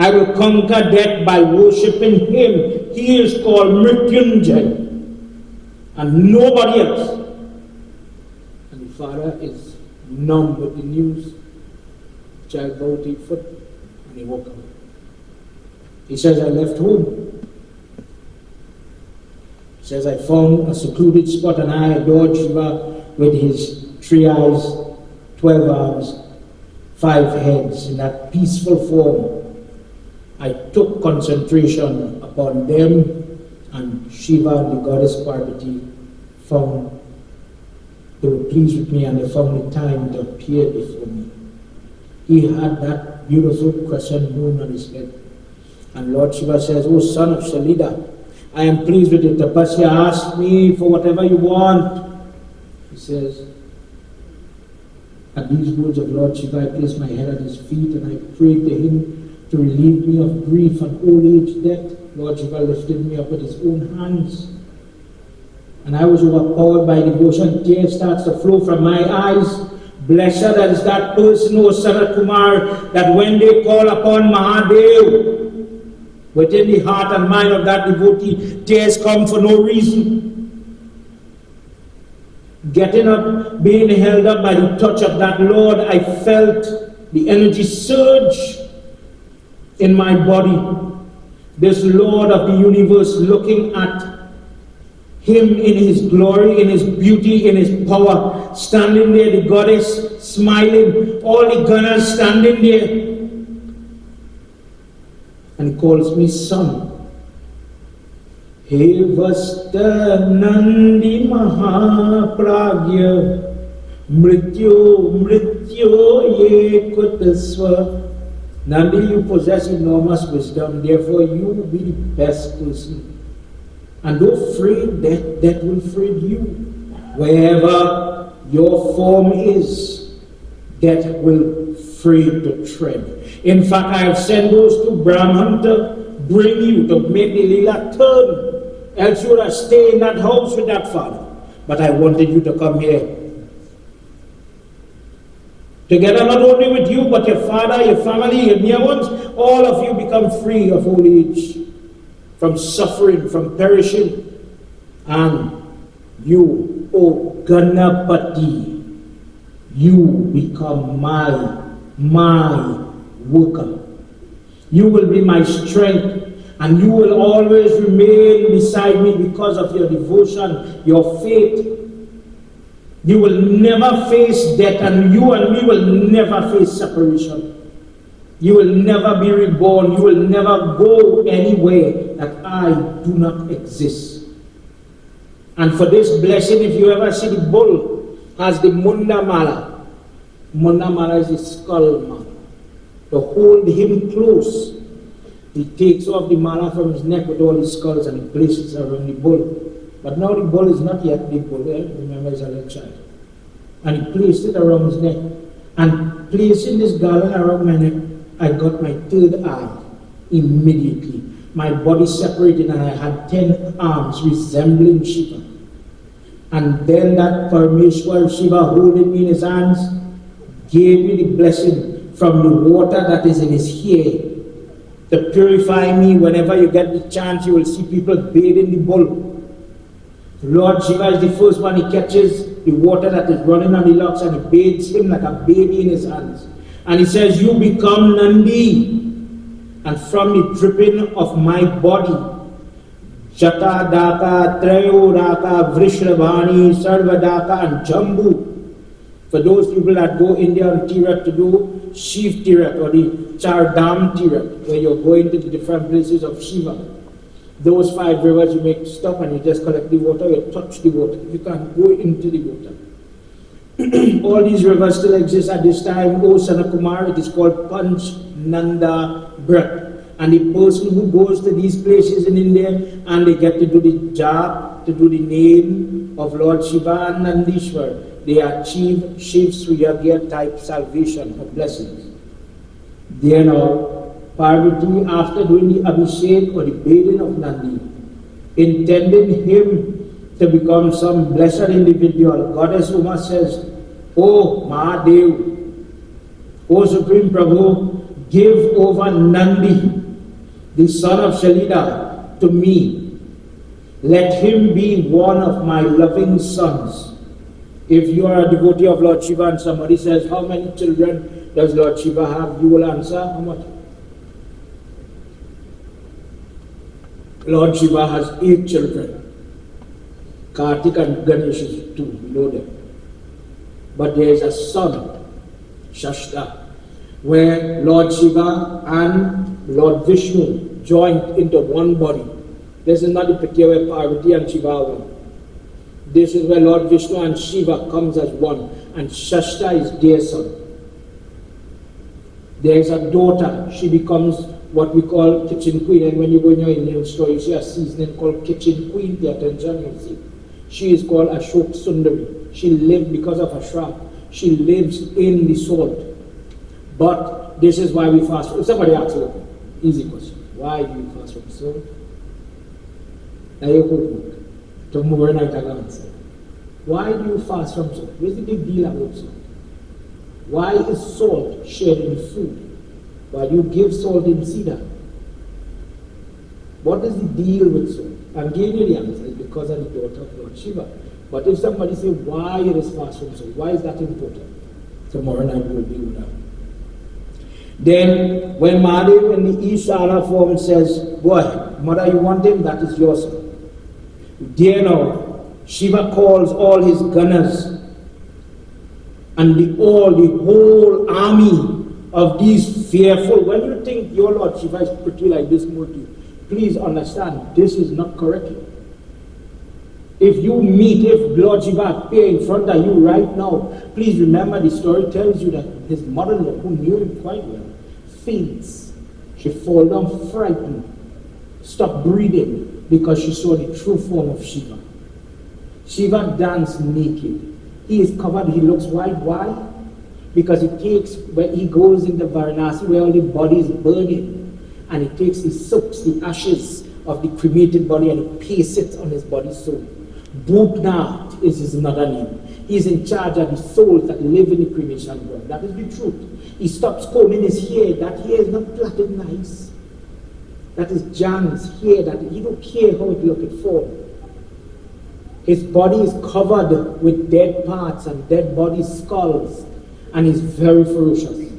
[SPEAKER 1] I will conquer death by worshipping him. He is called Mrityunjay and nobody else. And the father is numb with the news. The child bowed his foot and he walked away. He says, I left home. He says, I found a secluded spot and I adored Shiva with his 3 eyes, 12 arms, 5 heads in that peaceful form. I took concentration upon them, and Shiva and the goddess Parvati they were pleased with me and they found the time to appear before me. He had that beautiful crescent moon on his head. And Lord Shiva says, O son of Shalida, I am pleased with it. Tapasya, ask me for whatever you want. He says, at these words of Lord Shiva, I placed my head at his feet and I prayed to him to relieve me of grief and old age death. Lord Shiva lifted me up with his own hands. And I was overpowered by devotion. Tears starts to flow from my eyes. Blessed is that person, O Sanat Kumar, that when they call upon Mahadev, within the heart and mind of that devotee, tears come for no reason. Getting up, being held up by the touch of that Lord, I felt the energy surge in my body. This Lord of the universe, looking at him in his glory, in his beauty, in his power, standing there, the goddess smiling, all the gunners standing there, and he calls me son. He vasta Nandi Mahapragya Mrityo ye kutasva. Nandi, you possess enormous wisdom, therefore you will be the best person. And don't afraid that will afraid you. Wherever your form is, that will afraid to tread. In fact, I have sent those two Brahman to bring you, to make the lila turn. Else you would have stayed in that house with that father. But I wanted you to come here. Together not only with you, but your father, your family, your near ones, all of you become free of old age, from suffering, from perishing. And you, O Ganapati, you become my worker. You will be my strength, and you will always remain beside me because of your devotion, your faith. You will never face death, and you and me will never face separation. You will never be reborn. You will never go anywhere that I do not exist. And for this blessing, if you ever see the bull has the Munda Mala. Munda Mala is the skull mala. To hold him close, he takes off the mala from his neck with all his skulls and he places it around the bull. But now the bull is not yet the bull, remember he's a little child. And he placed it around his neck. And placing this garland around my neck, I got my third eye immediately. My body separated and I had 10 arms resembling Shiva. And then that Parameshwar Shiva holding me in his hands gave me the blessing from the water that is in his hair. to purify me. Whenever you get the chance, you will see people bathe in the bull. Lord Shiva is the first one. He catches the water that is running on the locks and he bathes him like a baby in his hands. And he says, you become Nandi. And from the dripping of my body, Jata Daka, Trayo Daka, Vrishravani, Sarva Daka, and Jambu. For those people that go India on Tirat to do Shiv Tirat or the Chardam Tirat, where you're going to the different places of Shiva. Those 5 rivers you make stop and you just collect the water, you touch the water. You can't go into the water. All these rivers still exist at this time. O Sanakumar, it is called Panch Nanda Brat. And the person who goes to these places in India and they get to do the jap, to do the name of Lord Shiva and Nandishwar, they achieve Shiv Suyagya type salvation or blessings. There now, Parvati, after doing the Abhishek or the bathing of Nandi, intending him to become some blessed individual, Goddess Uma says, O Mahadev, O Supreme Prabhu, give over Nandi, the son of Shalida, to me. Let him be one of my loving sons. If you are a devotee of Lord Shiva and somebody says, how many children does Lord Shiva have? You will answer, how much? Lord Shiva has 8 children. Kartik and Ganesh is 2, we know them. But there is a son, Shashta, where Lord Shiva and Lord Vishnu joined into one body. This is not the picture where Parvati and Shiva are one. This is where Lord Vishnu and Shiva comes as one, and Shashta is their son. There is a daughter, she becomes what we call kitchen queen, and when you go in your Indian store, you see a seasoning called kitchen queen, pay attention, you see. She is called Ashok Sundari. She lived because of Ashram. She lives in the salt. But this is why we fast. If somebody asks you, easy question, why do you fast from salt? Now you cook. Tomorrow night I'll answer. Why do you fast from salt? What's the big deal about salt? Why is salt shared in food? Why do you give salt in cedar? What is the deal with salt? I'm giving you the answer. It's because of the daughter of Lord Shiva. But if somebody says, why it is fast from salt? Why is that important? Tomorrow night we'll deal with that. Then, when Mahadev in the Ishara form says, go ahead, mother, you want him? That is your son. There now, Shiva calls all his gunners and the whole army of these fearful. When you think your Lord Shiva is pretty like this multi, please understand, this is not correct. If Lord Shiva appear in front of you right now, please remember the story tells you that his mother-in-law, who knew him quite well, faints. She falls down frightened, stopped breathing because she saw the true form of Shiva. Shiva danced naked. He is covered, he looks white. Why? Because when he goes into Varanasi where all the body is burning, and he soaks the ashes of the cremated body and he pastes it on his body soul. Bhutnath is his another name. He is in charge of the souls that live in the cremation ground. That is the truth. He stops combing his hair. That hair is not plaited nice. That is Jan's hair. That he don't care how it look, it fall. His body is covered with dead parts and dead body skulls, and he's very ferocious.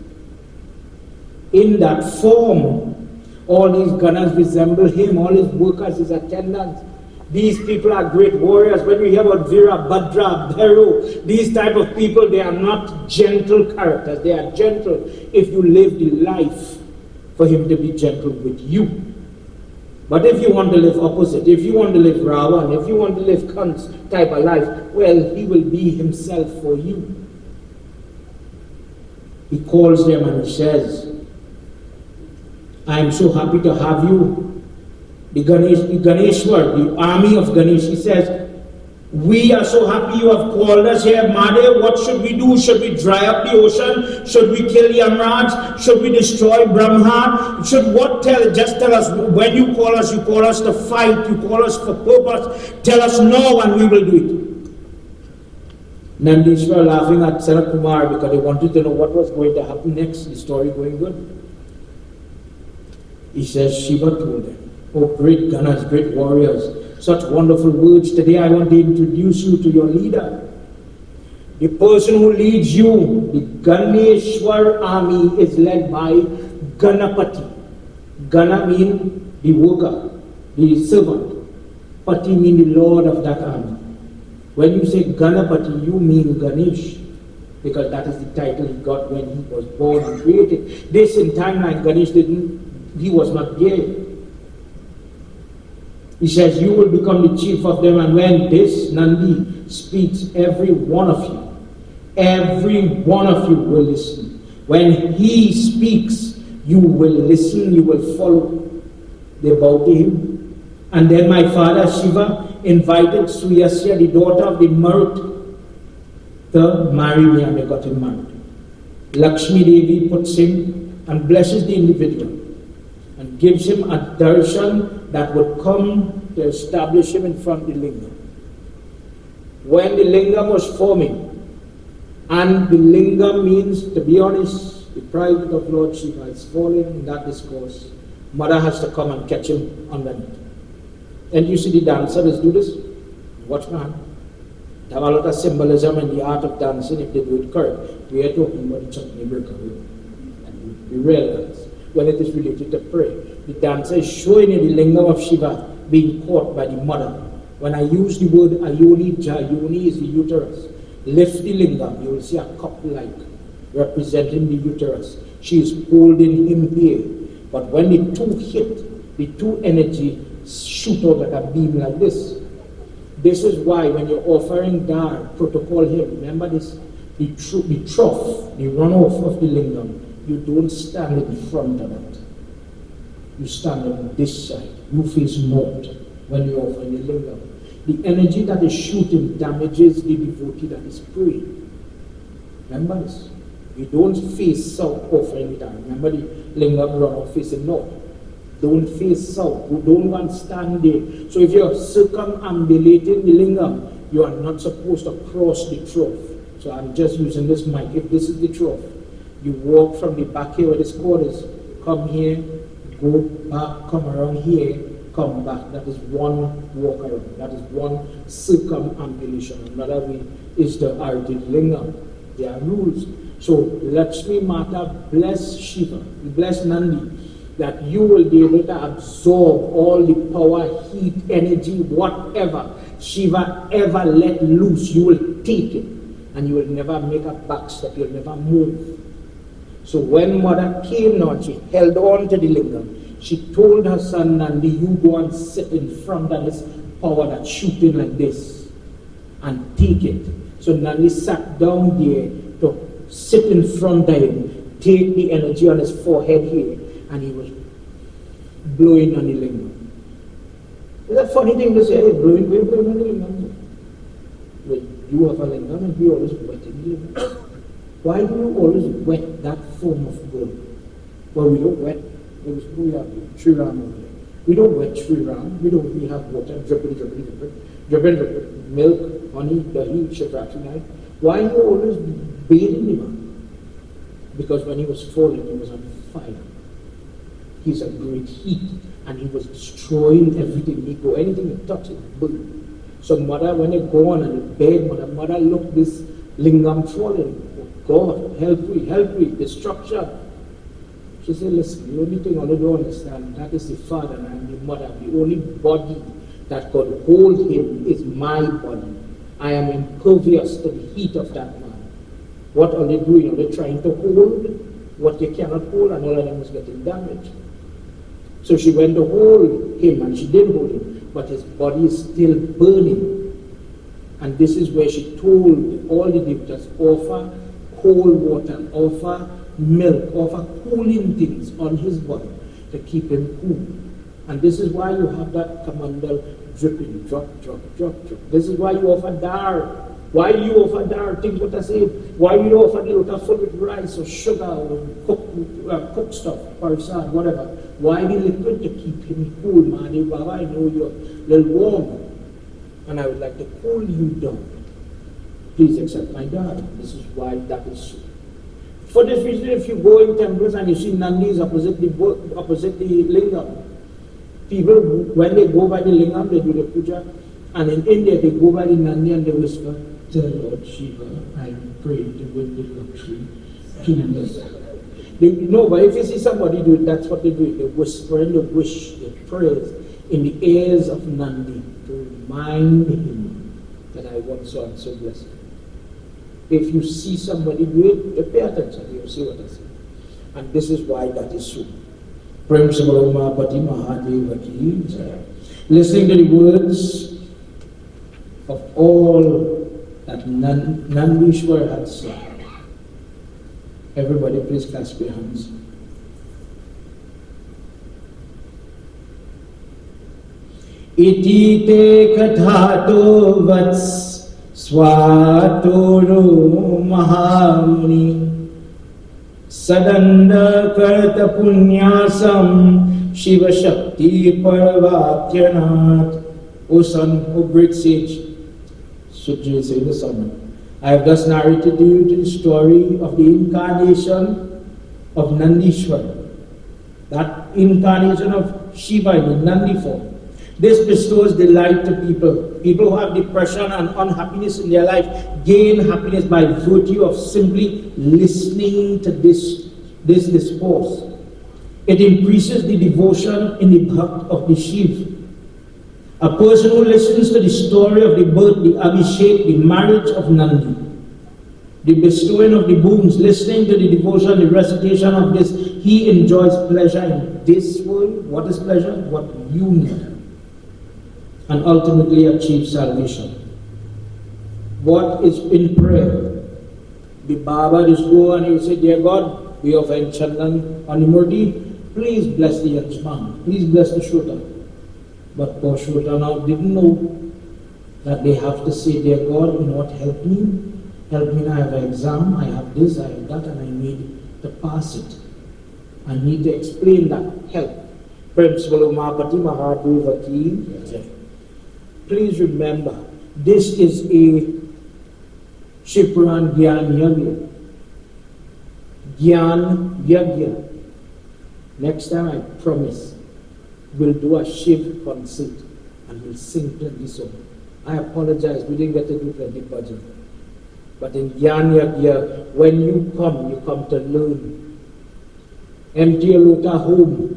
[SPEAKER 1] In that form, all these gunners resemble him, all his workers, his attendants. These people are great warriors. When we hear about Veera, Bhadra, Bhairu, these type of people, they are not gentle characters. They are gentle if you live the life for him to be gentle with you. But if you want to live opposite, if you want to live Ravan, if you want to live Kant's type of life, well, he will be himself for you. He calls them and he says, I am so happy to have you. The Ganeshwar, the army of Ganesh, he says, we are so happy you have called us here, Mahadev. What should we do? Should we dry up the ocean? Should we kill Yamraj? Should we destroy Brahma? Just tell us, when you call us to fight, you call us for purpose. Tell us no and we will do it. Nandishwar laughing at Sanat Kumar because they wanted to know what was going to happen next. The story going good. He says, Shiva told them, oh great Ganas, great warriors, such wonderful words. Today I want to introduce you to your leader. The person who leads you, the Ganeshwar army, is led by Ganapati. Gana means the worker, the servant. Pati means the lord of that army. When you say Ganapati, you mean Ganesh, because that is the title he got when he was born and created. This in timeline, Ganesh he was not there. He says, you will become the chief of them, and when this Nandi speaks, every one of you will listen. When he speaks, you will listen, you will follow. They bowed to him. And then my father Shiva invited Suyasya, the daughter of the Marut, to marry me, and they got him married. Lakshmi Devi puts him and blesses the individual and gives him a darshan that would come to establish him in front of the lingam. When the lingam was forming, and the lingam means, to be honest, the private of Lord Shiva is falling in that discourse, mother has to come and catch him underneath. And you see the dancers do this. Watch my hand. They have a lot of symbolism in the art of dancing if they do it correct. We are talking about the chutney breakaway. And we realize when it is related to prayer, the dancer is showing you the lingam of Shiva being caught by the mother. When I use the word Ayoni, Jayoni is the uterus. Lift the lingam, you will see a cup-like representing the uterus. She is holding him here. But when the two hit, the two energy shoot out like a beam like this. This is why when you're offering dar, protocol here, remember this, the trough, the runoff of the lingam, you don't stand in front of it. You stand on this side. You face north when you're offering the lingam. The energy that is shooting damages the devotee that is praying. Remember this. You don't face south offering it. Remember the lingam runoff facing north. Don't face south. You don't want to stand there. So if you're circumambulating the lingam, you are not supposed to cross the trough. So I'm just using this mic. If this is the trough, you walk from the back here where this cord is. Come here, go back, come around here, come back. That is one walk around. That is one circumambulation. Another way is the Arti lingam. There are rules. So Lakshmi Mata bless Shiva, bless Nandi, that you will be able to absorb all the power, heat, energy, whatever Shiva ever let loose, you will take it. And you will never make a backstep, you will never move. So when mother came on, she held on to the lingam. She told her son Nandi, you go and sit in front of this power that's shooting like this and take it. So Nandi sat down there to sit in front of him, take the energy on his forehead here, and he was blowing on the lingam. Is that funny thing to say? Hey, blowing on the lingam. Well, you have a lingam and we always wet in the lingam. Why do you always wet that form of gold? Well, we don't wet. We have Sri Ram over there. We don't wet Sri Ram. We have water dripping, milk, honey, dahi, Shivratri night. Why you always bathing the man? Because when he was falling, he was on fire. He's a great heat, and he was destroying everything. He go anything he touched, it burned. So mother, when they go on and beg mother, look this lingam falling. Oh God, help me, destruction. She said, listen, the only thing I don't understand, that is the father and the mother. The only body that could hold him is my body. I am impervious to the heat of that man. What are they doing? Are they trying to hold what they cannot hold? And all of them was getting damaged. So she went to hold him, and she did hold him, but his body is still burning. And this is where she told all the devotees, offer cold water, offer milk, offer cooling things on his body to keep him cool. And this is why you have that kamandal dripping, drop. This is why you offer dar. Why do you offer dar? Think what I say. Why do you offer the water full with rice or sugar or cooked stuff, parsad, whatever? Why the liquid? To keep him cool, man. Baba, I know you're a little warm, and I would like to cool you down. Please accept my dar. This is why that is so. For this reason, if you go in temples and you see Nandis opposite the lingam, people, when they go by the lingam, they do the puja. And in India, they go by the Nandi and they whisper, "Tell Lord Shiva, I pray to win the lottery." No, but if you see somebody do it, that's what they do. They whisper and they wish, they prayers in the ears of Nandi to remind him that I want so and so blessed. If you see somebody do it, you pay attention, you'll see what I say. And this is why that is so. Prem Sabaloma Pati Mahadeva Ki Jai. Listening to the words of all that Nandishwar had said. Everybody please clasp your hands. Iti te kathato vats swatoro mahamuni sadanda karta punyasam Shiva Shakti Parvatyanat. O son, O great sage, Sujay say the son, I have thus narrated to you the story of the incarnation of Nandishwar, that incarnation of Shiva in the Nandi form. This bestows delight to people. People who have depression and unhappiness in their life gain happiness by virtue of simply listening to this discourse. It increases the devotion in the bhakt of the Shiv. A person who listens to the story of the birth, the Abhishek, the marriage of Nandi, the bestowing of the boons, listening to the devotion, the recitation of this, he enjoys pleasure in this world. What is pleasure? What you need. And ultimately achieves salvation. What is in prayer? The Baba just go and he will say, Dear God, we offer Chandan on the Murti. Please bless the Ashram. Please bless the Shruta. But poor Shruta now didn't know that they have to say, Dear God, you know what, help me. Help me, I have an exam, I have this, I have that, and I need to pass it. I need to explain that. Help. Please remember, this is a Puran Gyan Yagna. Gyan Yagna. Next time I promise, we'll do a Shiv concert and we'll sing plenty songs. I apologize, we didn't get to do plenty budget. But in Gyan Yagna, when you come to learn. Empty your lota home.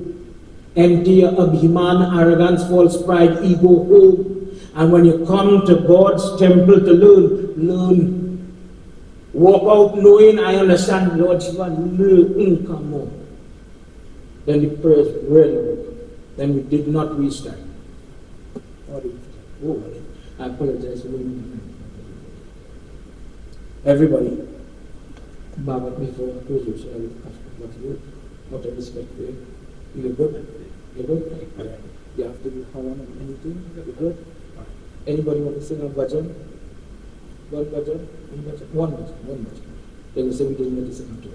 [SPEAKER 1] Empty your abhiman, arrogance, false pride, ego home. And when you come to God's temple to learn. Walk out knowing I understand Lord Shiva, come more. Then the prayers really work. Then we did not restart. Oh, I apologize for doing. Everybody, Baba, before Pujas, what I respect for you. You're good? You're good? You have to do Havan or anything? You're good? Anybody want to sing a bhajan? One bhajan? One bhajan. Then we say we didn't get to sing to it.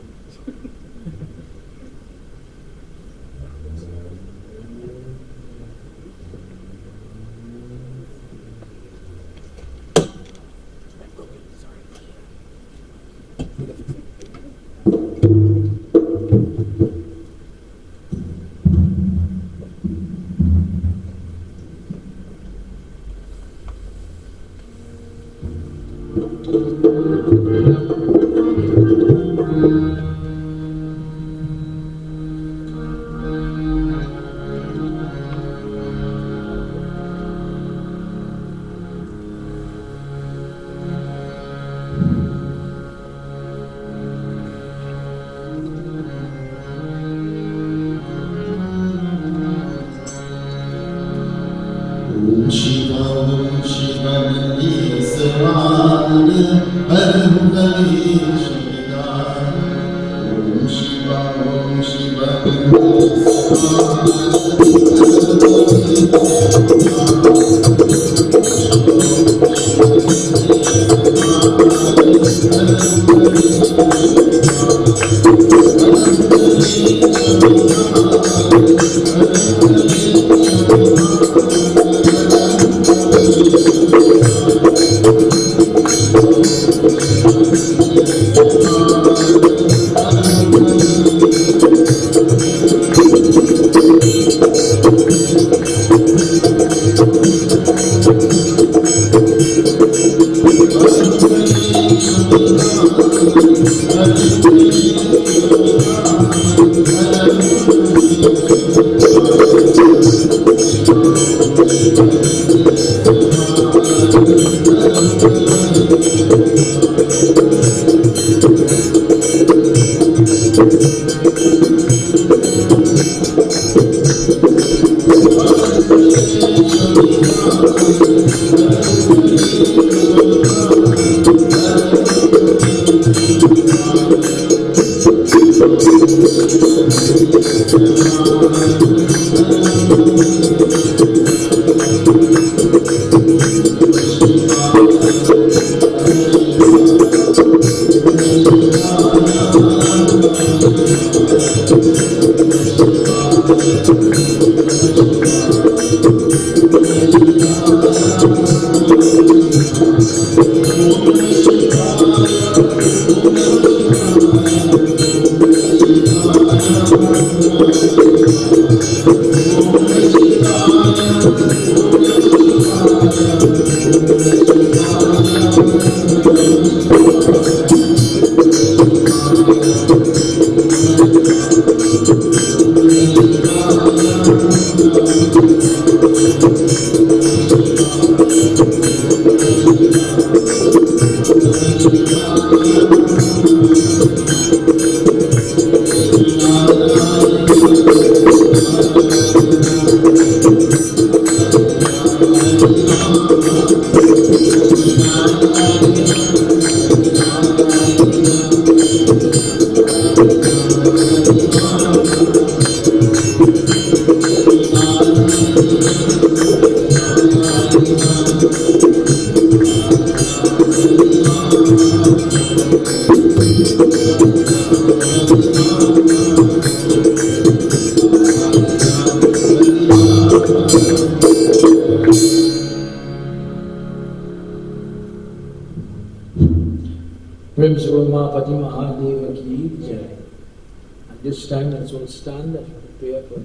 [SPEAKER 1] At this time, let's all stand and prepare for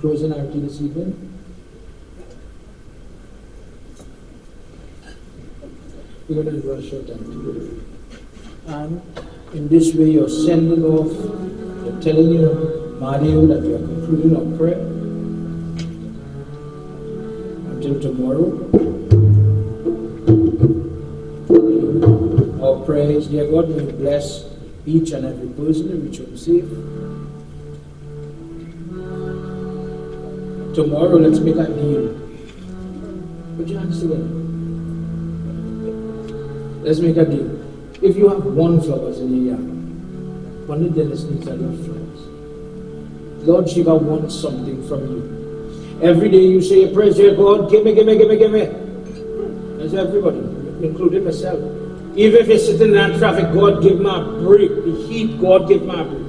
[SPEAKER 1] closing arati this evening. We're going to do a short arati. And in this way, you're sending off, you're telling your Mahadev that you're concluding our prayer until tomorrow. Our prayers, dear God, may you bless each and every person in which you receive. Tomorrow, let's make a deal. Put your hands together. Let's make a deal. If you have one flowers in your yard, one of them needs a lot of flowers. Lord Shiva wants something from you. Every day you say a prayer, dear God, give me, give me, give me, give me. That's everybody, including myself. Even if you're sitting in that traffic, God give me a break. The heat, God give me a break.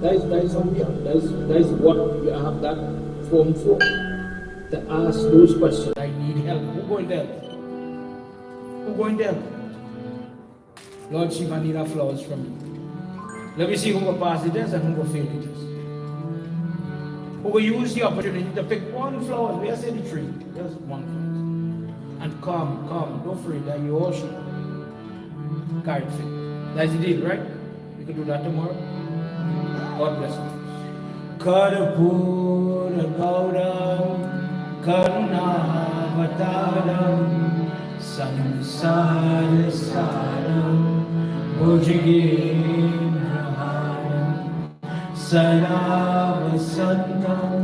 [SPEAKER 1] That is how we are. That is what we have that form for. To ask those questions. I need help. Who going to help? Who going to help? Lord Shiva, I need our flowers from you. Let me see who will pass the test and who will fail the test. Who will use the opportunity to pick one flower. We are saying the tree. Just one flower. And come, don't afraid that you all should carry fit. That's the deal, right? We can do that tomorrow. God bless you. Karapura Gaudam Karuna Vatadam Samsara Saram Bhujagin Raharam Sarava Santam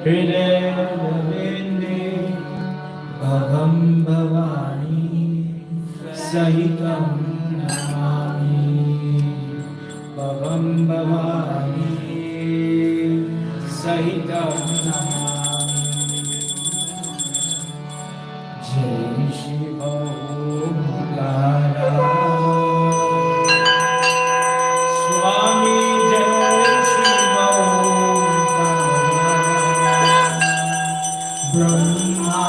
[SPEAKER 1] Hridayavindi Bhavam Bhavani Sahitam Namami Bhavam Bhavani Sahitam Namami Jai Shiva Omkara Swami Jai Shiva Omkara Brahma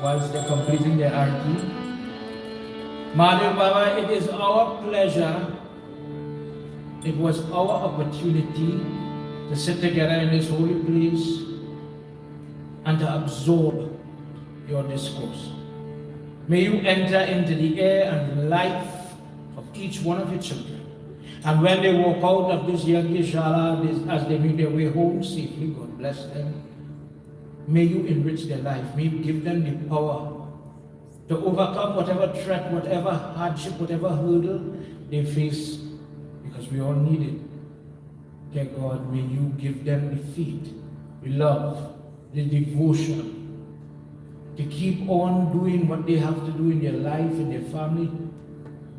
[SPEAKER 1] Whilst they're completing their arti, Mother Baba, it is our pleasure, it was our opportunity to sit together in this holy place and to absorb your discourse. May you enter into the air and life of each one of your children. And when they walk out of this Yagna, as they make their way home safely, God bless them. May you enrich their life. May you give them the power to overcome whatever threat, whatever hardship, whatever hurdle they face, because we all need it. Dear God, may you give them the faith, the love, the devotion to keep on doing what they have to do in their life, in their family.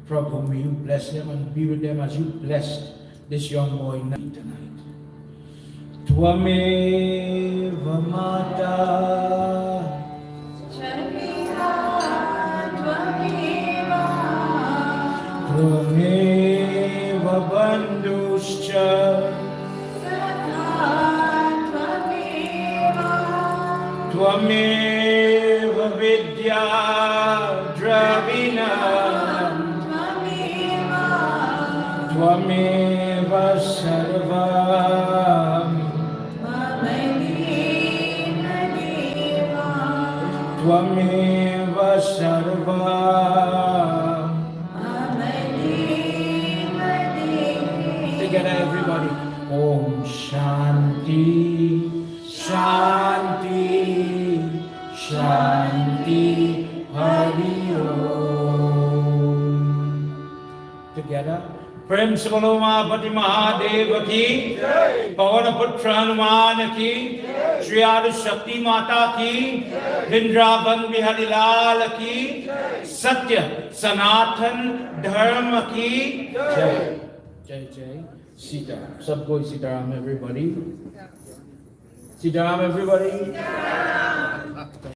[SPEAKER 1] Prabhu, may you bless them and be with them as you blessed this young boy tonight. Tvameva Mata Tvameva Bandhuscha Tvameva Vidya Dravina Tvameva Sarvam Tvameva Sarvam. Together everybody. Om Shanti, Shanti, Shanti, Hari Om. Together. Prem Solo Mahapati Mahadeva ki, Pawana Putra Hanuman ki, Shri Adi Shakti Mata ki, Vrindavan Bihari Lal ki, Satya Sanatan Dharma ki, Jai. Jai Jai. Sita. Sabko Sitaram everybody. Sitaram everybody.